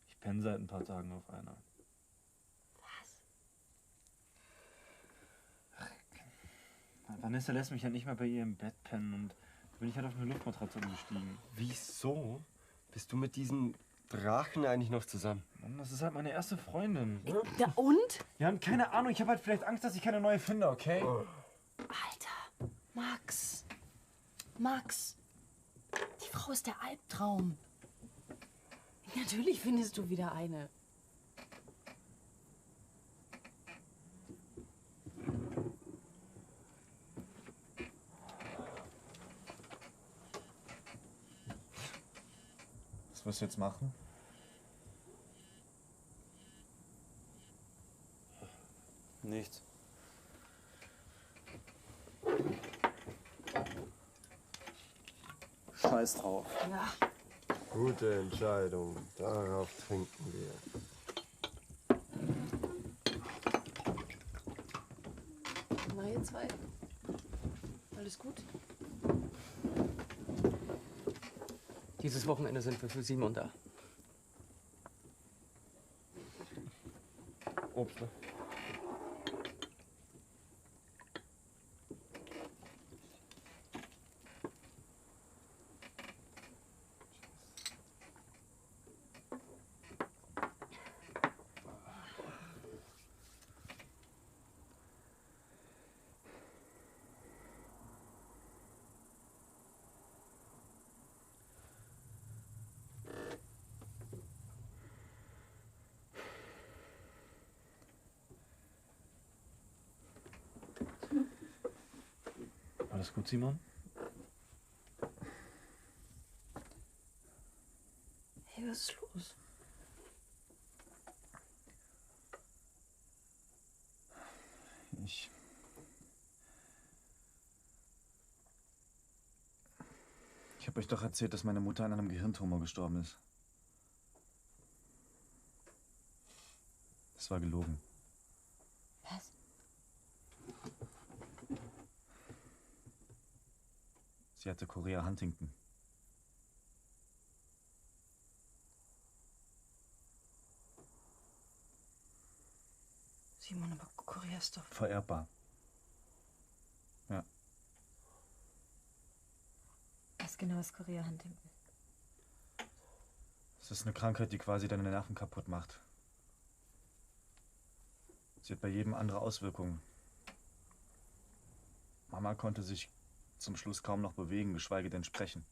Ich penne seit ein paar Tagen auf einer. Vanessa lässt mich halt nicht mehr bei ihr im Bett pennen und da bin ich halt auf eine Luftmatratze umgestiegen. Wieso bist du mit diesem Drachen eigentlich noch zusammen? Mann, das ist halt meine erste Freundin. Ja, und? Ja, und keine Ahnung, ich habe halt vielleicht Angst, dass ich keine neue finde, okay? Alter, Max. Max. Die Frau ist der Albtraum. Natürlich findest du wieder eine. Was wirst du jetzt machen? Nichts. Scheiß drauf. Ja. Gute Entscheidung. Darauf trinken wir. Na, ihr zwei? Alles gut? Dieses Wochenende sind wir für Simon da. Obst, ne? Alles gut, Simon? Hey, was ist los? Ich habe euch doch erzählt, dass meine Mutter an einem Gehirntumor gestorben ist. Das war gelogen. Was? Sie hatte Chorea Huntington. Simon, aber Korea ist doch... Vererbbar. Ja. Was genau ist Chorea Huntington? Es ist eine Krankheit, die quasi deine Nerven kaputt macht. Sie hat bei jedem andere Auswirkungen. Mama konnte sich zum Schluss kaum noch bewegen, geschweige denn sprechen.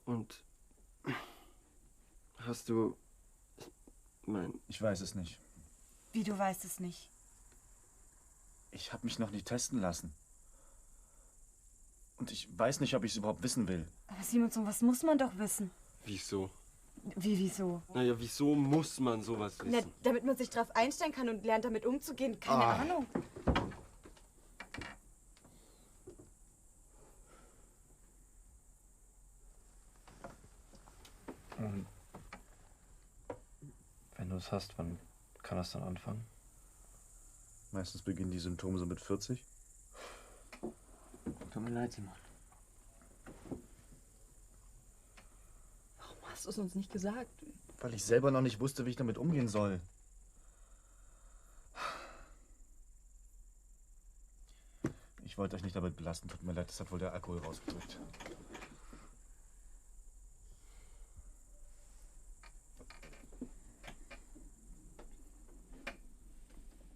Und hast du... Ich weiß es nicht. Wie, du weißt es nicht? Ich habe mich noch nicht testen lassen. Und ich weiß nicht, ob ich es überhaupt wissen will. Aber Simon, so was muss man doch wissen. Wieso? Wieso? Naja, wieso muss man sowas wissen? Na, damit man sich drauf einstellen kann und lernt, damit umzugehen. Keine Ahnung. Und wenn du es hast, wann kann das dann anfangen? Meistens beginnen die Symptome so mit 40. Tut mir leid, Simon. Warum hast du es uns nicht gesagt? Weil ich selber noch nicht wusste, wie ich damit umgehen soll. Ich wollte euch nicht damit belasten. Tut mir leid, das hat wohl der Alkohol rausgedrückt.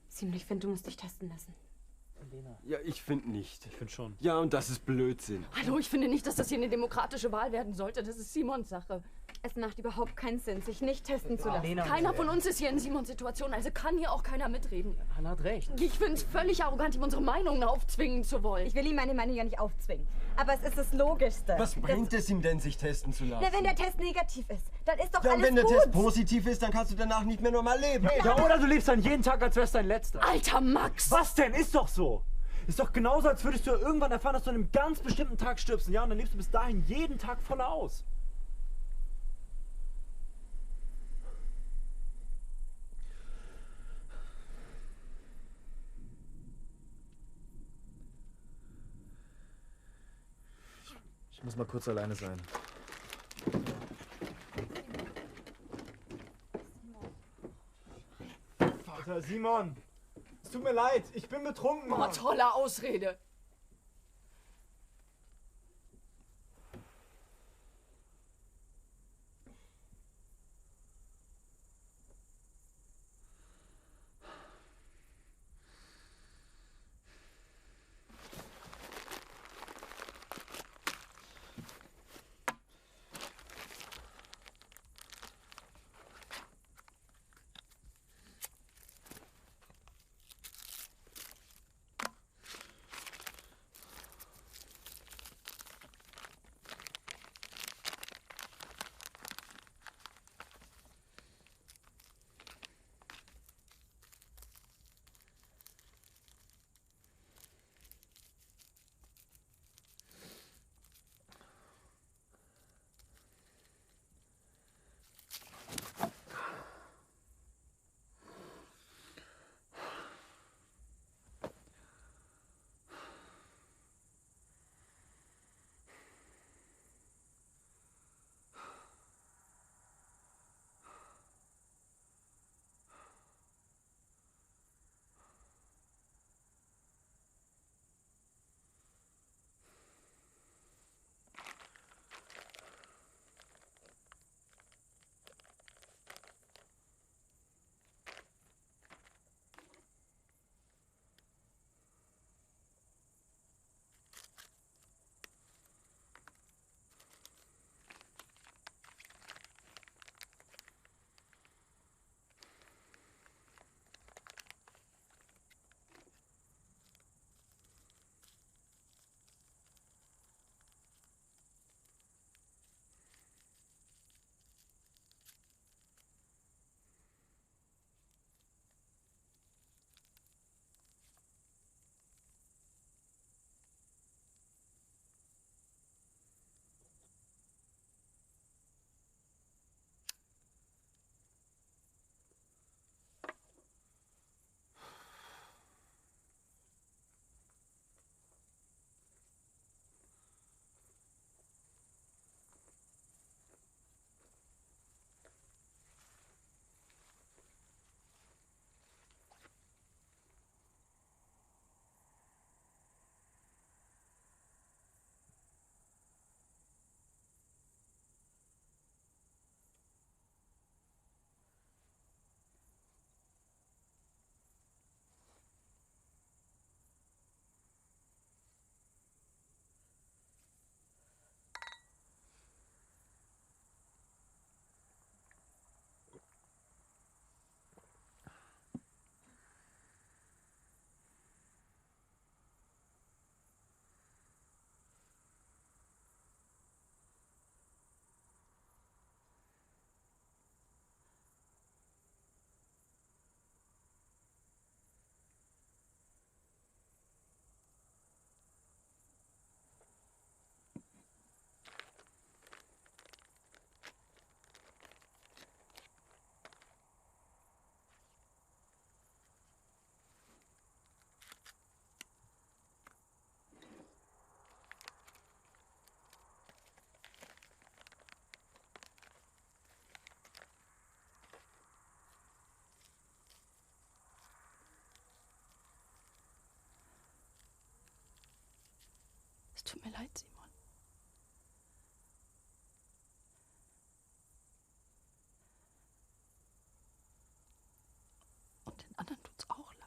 Simon, ich finde, du musst dich testen lassen. Ja, ich finde nicht. Ich finde schon. Ja, und das ist Blödsinn. Hallo, ich finde nicht, dass das hier eine demokratische Wahl werden sollte. Das ist Simons Sache. Es macht überhaupt keinen Sinn, sich nicht testen zu lassen. Lena, Keiner von uns ist hier in Simons Situation, also kann hier auch keiner mitreden. Hannah hat recht. Ich finde es völlig arrogant, ihm unsere Meinungen aufzwingen zu wollen. Ich will ihm meine Meinung ja nicht aufzwingen. Aber es ist das Logischste. Was bringt es ihm denn, sich testen zu lassen? Na, wenn der Test negativ ist, dann ist doch Ja, und alles wenn der gut. Test positiv ist, dann kannst du danach nicht mehr normal leben. Ja, oder du lebst dann jeden Tag, als wär's dein letzter. Alter Max! Was denn? Ist doch so. Ist doch genauso, als würdest du ja irgendwann erfahren, dass du an einem ganz bestimmten Tag stirbst. Ja, und dann lebst du bis dahin jeden Tag voller aus. Ich muss mal kurz alleine sein. Alter, Simon! Es tut mir leid, ich bin betrunken. Oh, tolle Ausrede. Es tut mir leid, Simon. Und den anderen tut's auch leid.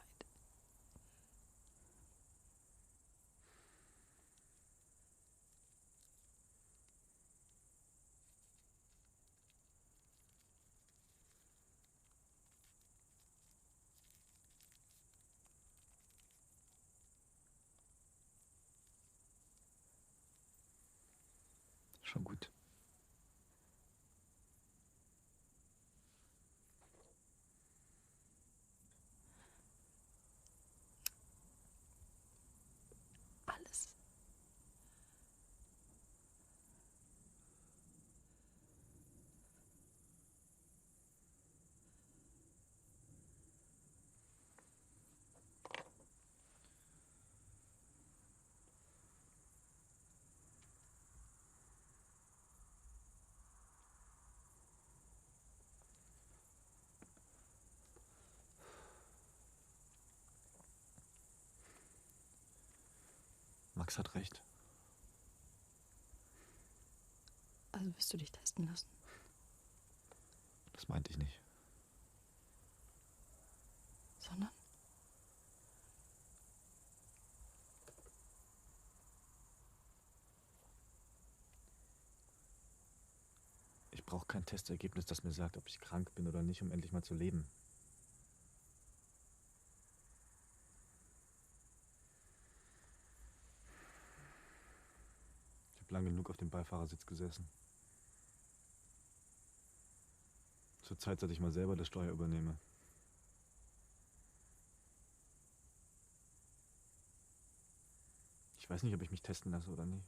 Schon gut. Alles. Max hat recht. Also wirst du dich testen lassen? Das meinte ich nicht. Sondern? Ich brauche kein Testergebnis, das mir sagt, ob ich krank bin oder nicht, um endlich mal zu leben. Ich habe lang genug auf dem Beifahrersitz gesessen. Zur Zeit, seit ich mal selber das Steuer übernehme. Ich weiß nicht, ob ich mich testen lasse oder nicht.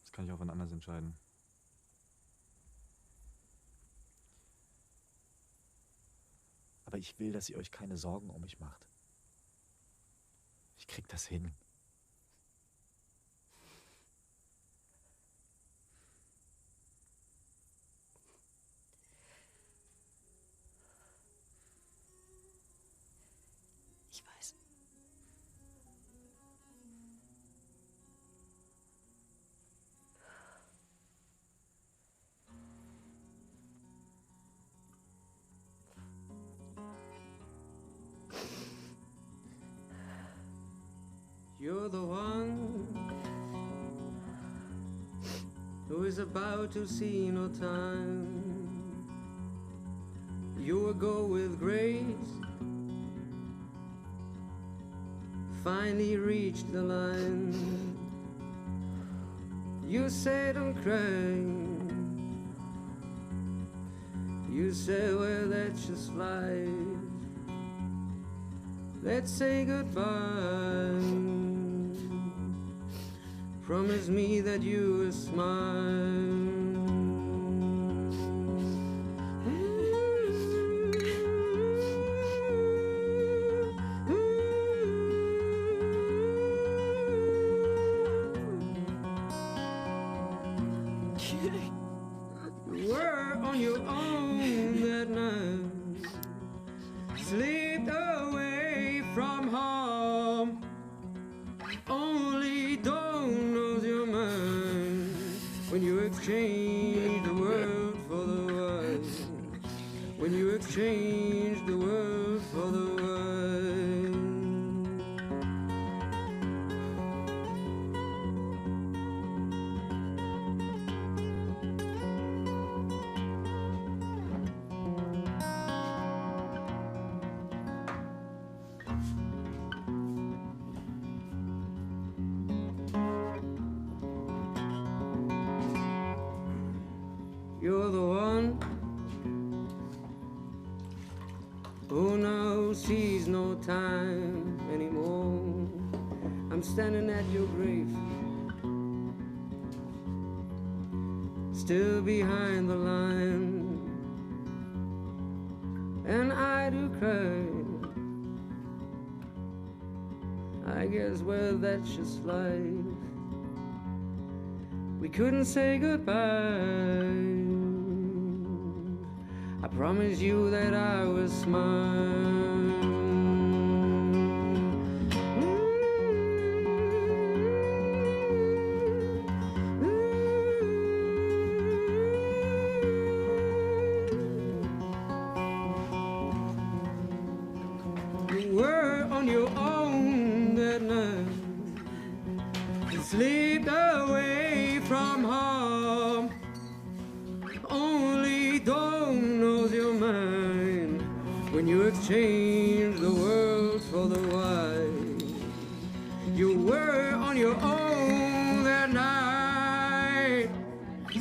Das kann ich auch wann anders entscheiden. Aber ich will, dass ihr euch keine Sorgen um mich macht. Ich krieg das hin. Ich weiß. You're the one who is about to see no time. You will go with grace, finally reached the line. You say don't cry. You say, well, that's just life. Let's say goodbye. Promise me that you will smile. You were on your own that night, slipped away from home. Only don't lose your mind when you exchange the world for the world. When you exchange the world for the world. You're the one who now sees no time anymore. I'm standing at your grave, still behind the line, and I do cry. I guess, well, that's just life. We couldn't say goodbye. I promise you that I will smile. you exchanged the world for the wide. You were on your own that night,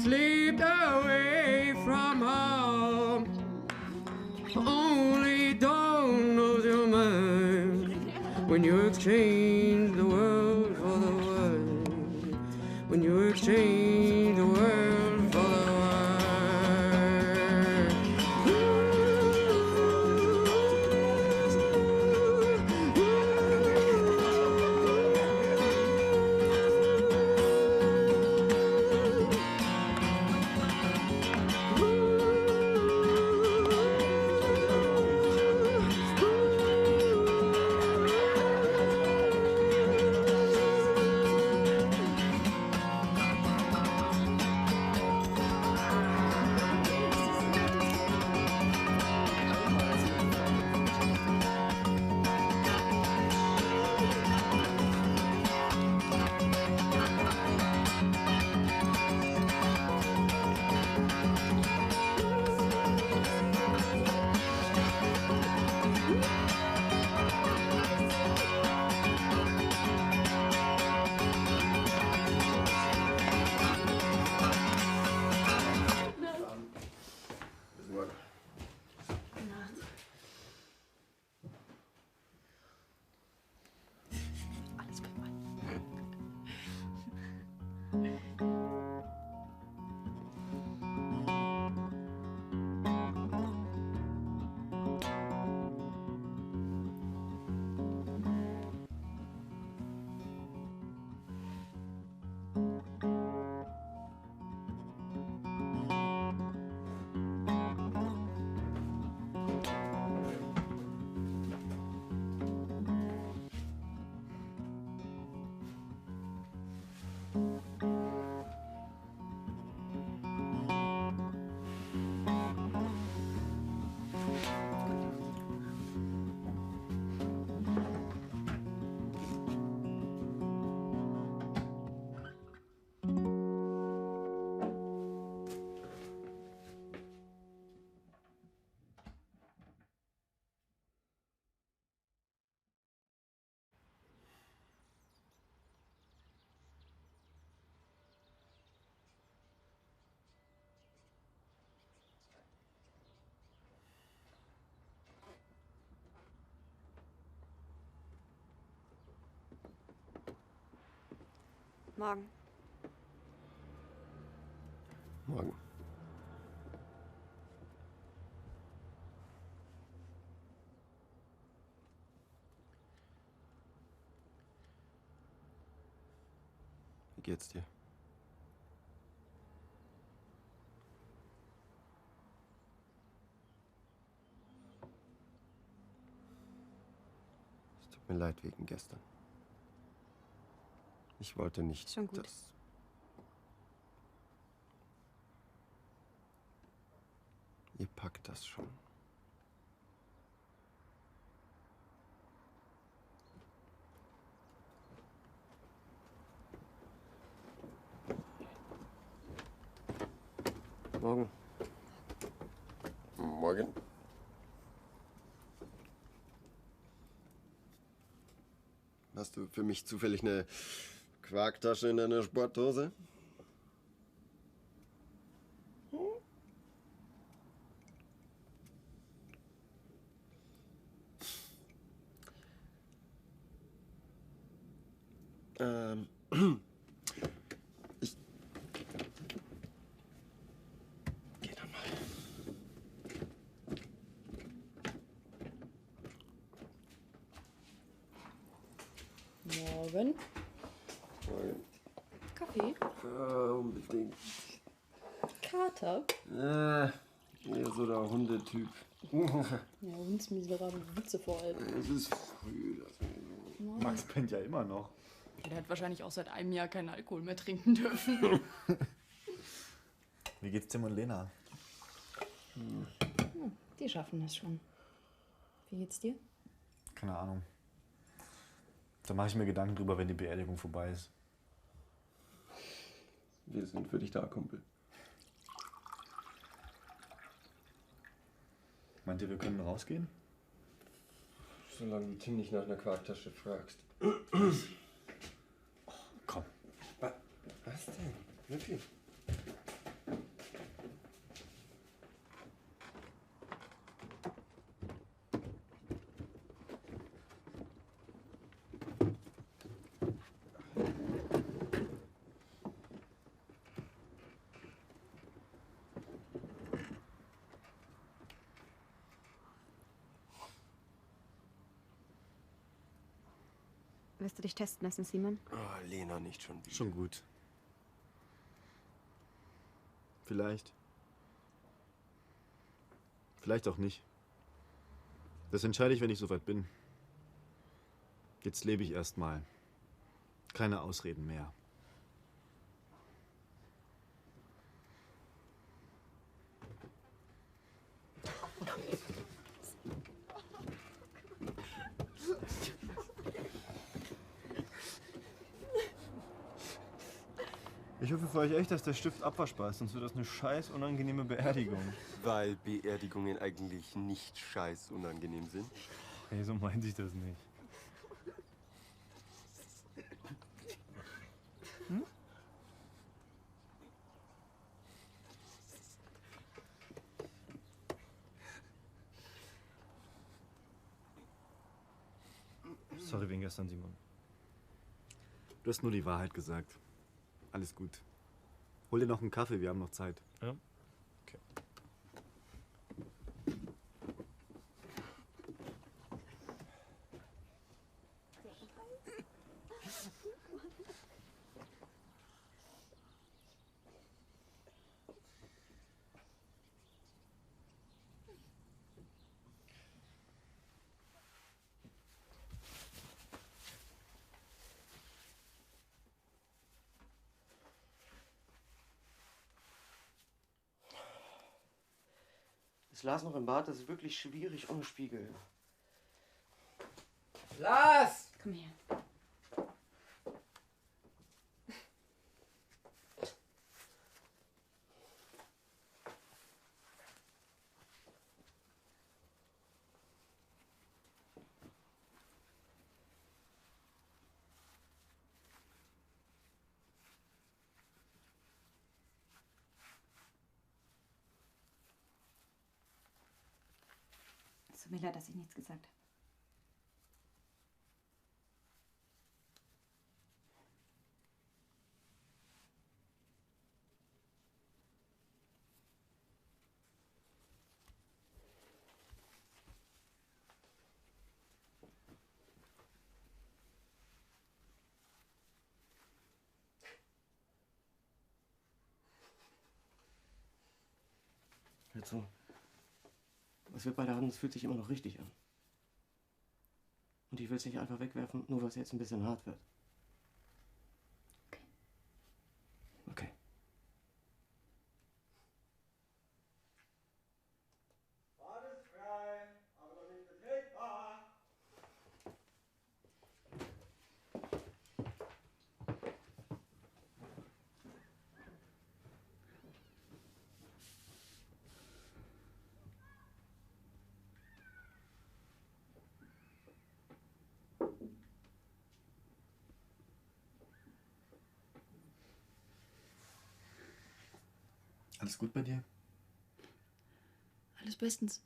slipped away from home. Only dawn knows your mind when you exchange the world for the wide. When you exchange the world for the wide. Morgen. Morgen. Wie geht's dir? Es tut mir leid wegen gestern. Ich wollte nicht, Schon gut. dass... Ihr packt das schon. Morgen. Morgen. Hast du für mich zufällig eine Quarktasche in deiner Sporthose? Ich geh dann mal. Morgen. Morgen. Kaffee. Unbedingt. Kater. Eher so der Hundetyp. Ja, hundsmiserable Witze vor allem. Es ist früh. Max pennt ja immer noch. Der hat wahrscheinlich auch seit einem Jahr keinen Alkohol mehr trinken dürfen. Wie geht's Tim und Lena? Die schaffen das schon. Wie geht's dir? Keine Ahnung. Da mache ich mir Gedanken drüber, wenn die Beerdigung vorbei ist. Wir sind für dich da, Kumpel. Meint ihr, wir können rausgehen? Solange du Tim nicht nach einer Quarktasche fragst. Komm. Was denn? Wirklich? Willst du dich testen lassen, Simon? Oh, Lena, nicht schon wieder. Schon gut. Vielleicht. Vielleicht auch nicht. Das entscheide ich, wenn ich soweit bin. Jetzt lebe ich erstmal. Keine Ausreden mehr. Ich hoffe für euch echt, dass der Stift abwaschbar ist, sonst wird das eine scheiß unangenehme Beerdigung. Weil Beerdigungen eigentlich nicht scheiß unangenehm sind. Hey, so meinte ich das nicht. Hm? Sorry wegen gestern, Simon. Du hast nur die Wahrheit gesagt. Alles gut. Hol dir noch einen Kaffee, wir haben noch Zeit. Ja? Okay. Ist Lars noch im Bad? Das ist wirklich schwierig ohne Spiegel. Lars! Komm her. Es tut mir leid, dass ich nichts gesagt habe. Hör zu. Was wir beide haben, das fühlt sich immer noch richtig an. Und ich will es nicht einfach wegwerfen, nur weil es jetzt ein bisschen hart wird. Okay. Okay. Alles frei, aber noch nicht betretbar. Alles gut bei dir? Alles bestens.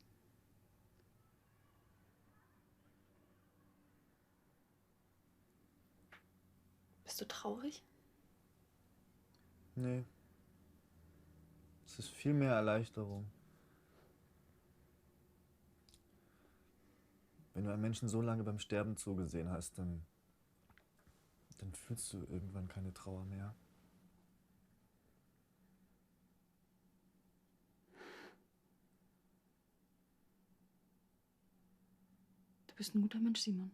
Bist du traurig? Nee. Es ist viel mehr Erleichterung. Wenn du einem Menschen so lange beim Sterben zugesehen hast, dann fühlst du irgendwann keine Trauer mehr. Du bist ein guter Mensch, Simon.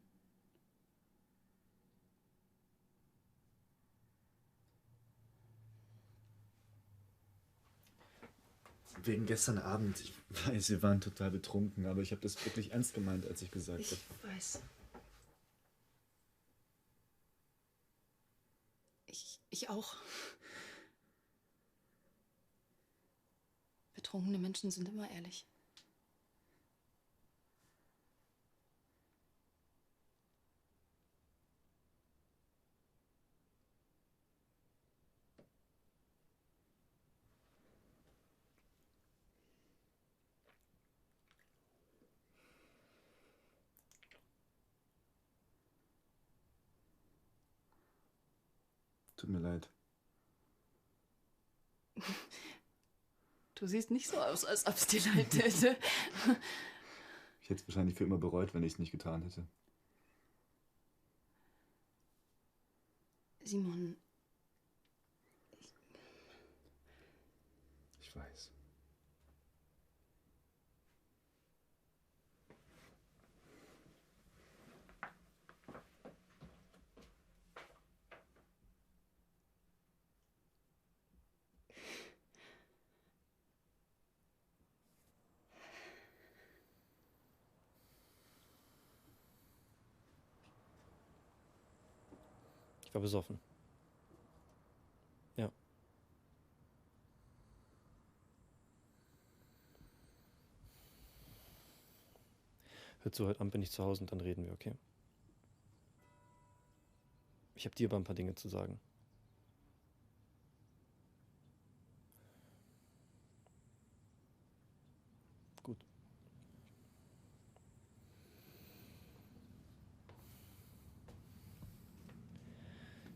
Wegen gestern Abend. Ich weiß, wir waren total betrunken, aber ich habe das wirklich ernst gemeint, als ich gesagt habe. Ich weiß. Ich auch. Betrunkene Menschen sind immer ehrlich. Tut mir leid. Du siehst nicht so aus, als ob es dir leid täte. Ich hätte es wahrscheinlich für immer bereut, wenn ich es nicht getan hätte. Simon, Ich weiß. Ich war besoffen. Ja. Hör zu, heute Abend bin ich zu Hause und dann reden wir, okay? Ich habe dir aber ein paar Dinge zu sagen. Gut.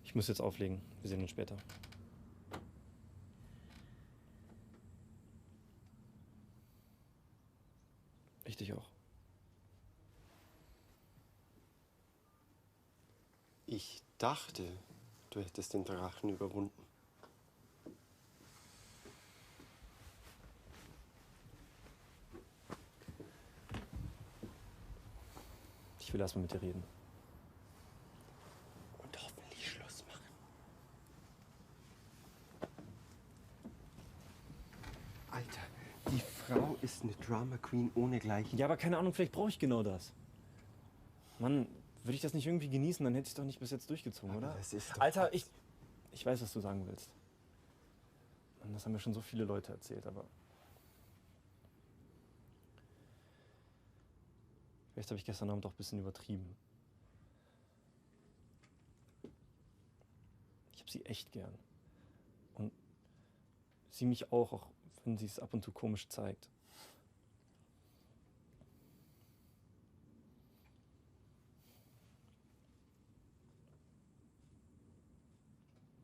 Ich muss jetzt auflegen. Wir sehen uns später. Ich dich auch. Ich dachte, du hättest den Drachen überwunden. Ich will erstmal mit dir reden. Und hoffentlich Schluss machen. Alter, die Frau ist eine Drama Queen ohnegleichen. Ja, aber keine Ahnung, vielleicht brauche ich genau das. Mann, würde ich das nicht irgendwie genießen, dann hätte ich es doch nicht bis jetzt durchgezogen, oder? Das ist doch Alter, ich weiß, was du sagen willst. Mann, das haben mir schon so viele Leute erzählt, aber vielleicht habe ich gestern Abend auch ein bisschen übertrieben. Ich habe sie echt gern. Und sie mich auch wenn sie es ab und zu komisch zeigt.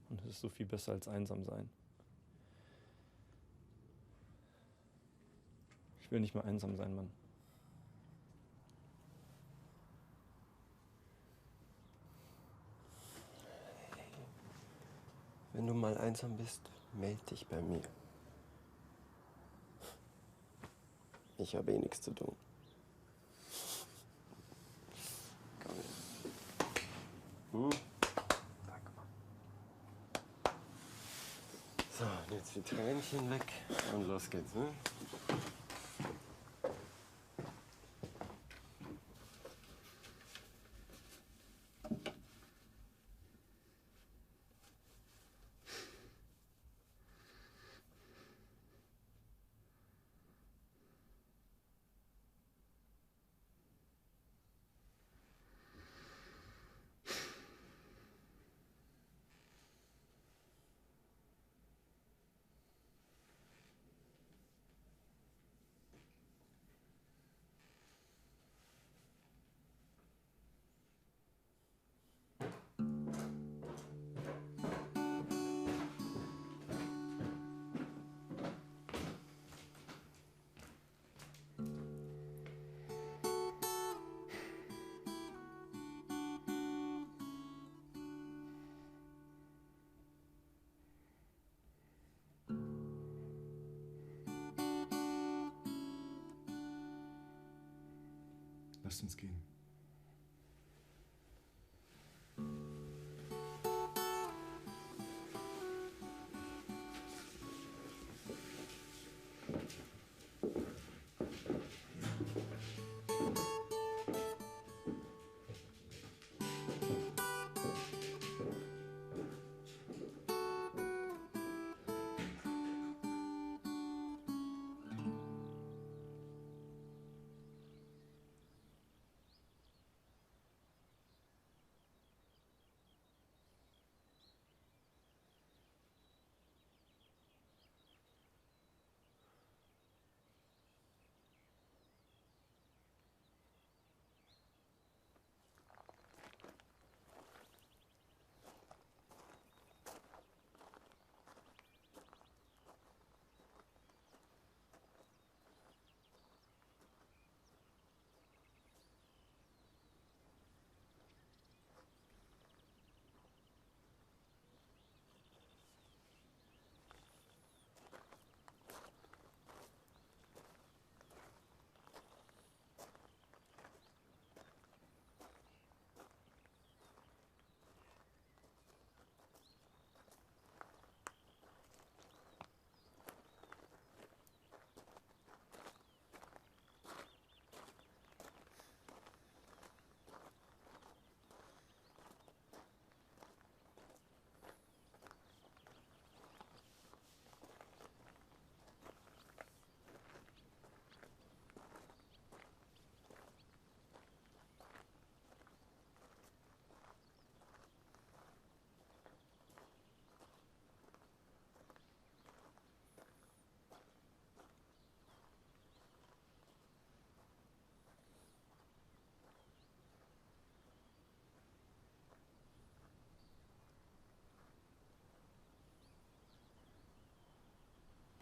Und es ist so viel besser als einsam sein. Ich will nicht mehr einsam sein, Mann. Wenn du mal einsam bist, melde dich bei mir. Ich habe eh nichts zu tun. Komm her. Danke, Mann. So, jetzt die Tränchen weg und los geht's, ne? Lasst uns gehen.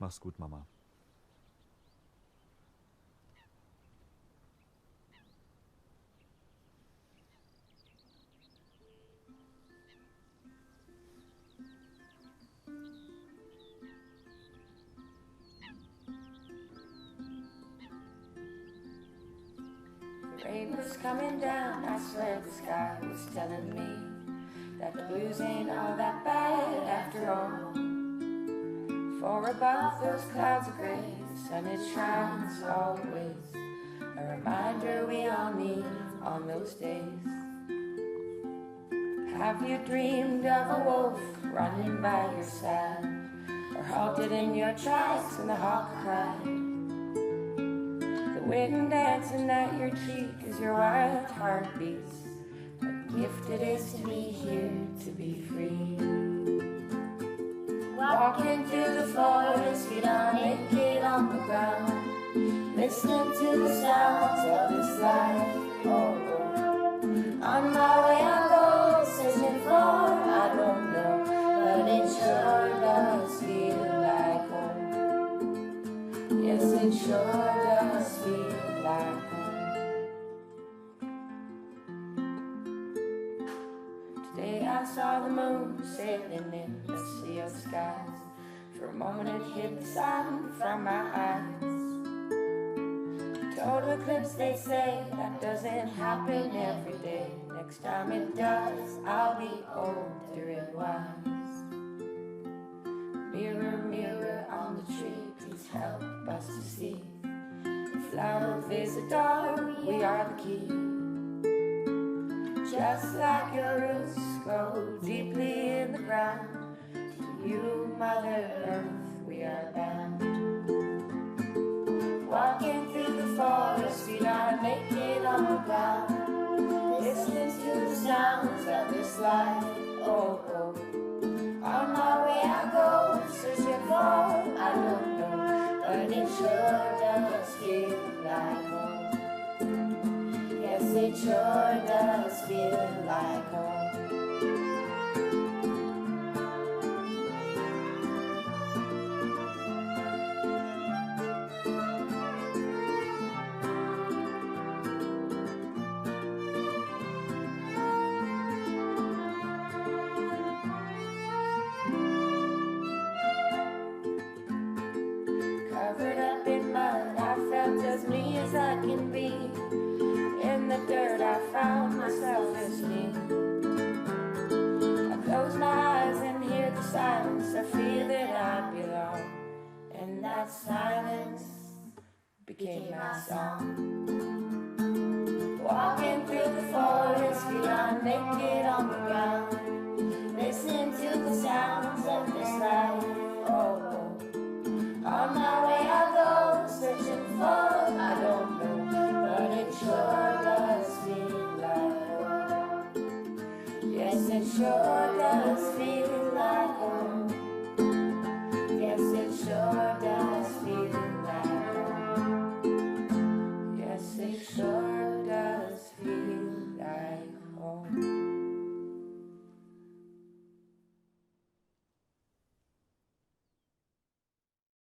Mach's gut, Mama. Rain was coming down, I swear the sky was telling me that the blues ain't all that bad after all. For above those clouds of gray, the sun it shines always, a reminder we all need on those days. Have you dreamed of a wolf running by your side, or halted in your tracks when the hawk cried? Wind dancing at your cheek as your wild heart beats. What gift it is to be here, to be free. Walking through the forest, feet on naked on the ground, listening to the sounds of this life. Oh, oh. On my way I go, searching for, I don't know, but it sure does feel like home. Yes, it sure does feel like home. Today I saw the moon sailing in the sea of skies. For a moment it hid the sun from my eyes. Total eclipse, they say, that doesn't happen every day. Next time it does, I'll be older and wise. Mirror, mirror on the tree, please help us to see. If love is a door, we are the key. Just like your roots go deeply in the ground, to you, Mother Earth, we are bound. Walking through the forest, feet are naked on the ground, listening to the sounds of this life. Oh, oh. On my way I go, searching for, I don't know, but it sure does feel like home. Yes, it sure does feel like home. Covered up in mud, I felt as me as I can be. In the dirt, I found myself as me. I close my eyes and hear the silence. I feel that I belong, and that silence became my song. Walking through the forest, feet are naked on the ground, listening to the sounds of this life. Oh, oh. On my way I go, searching for, I don't know, but it sure does feel like home. Yes, it sure does.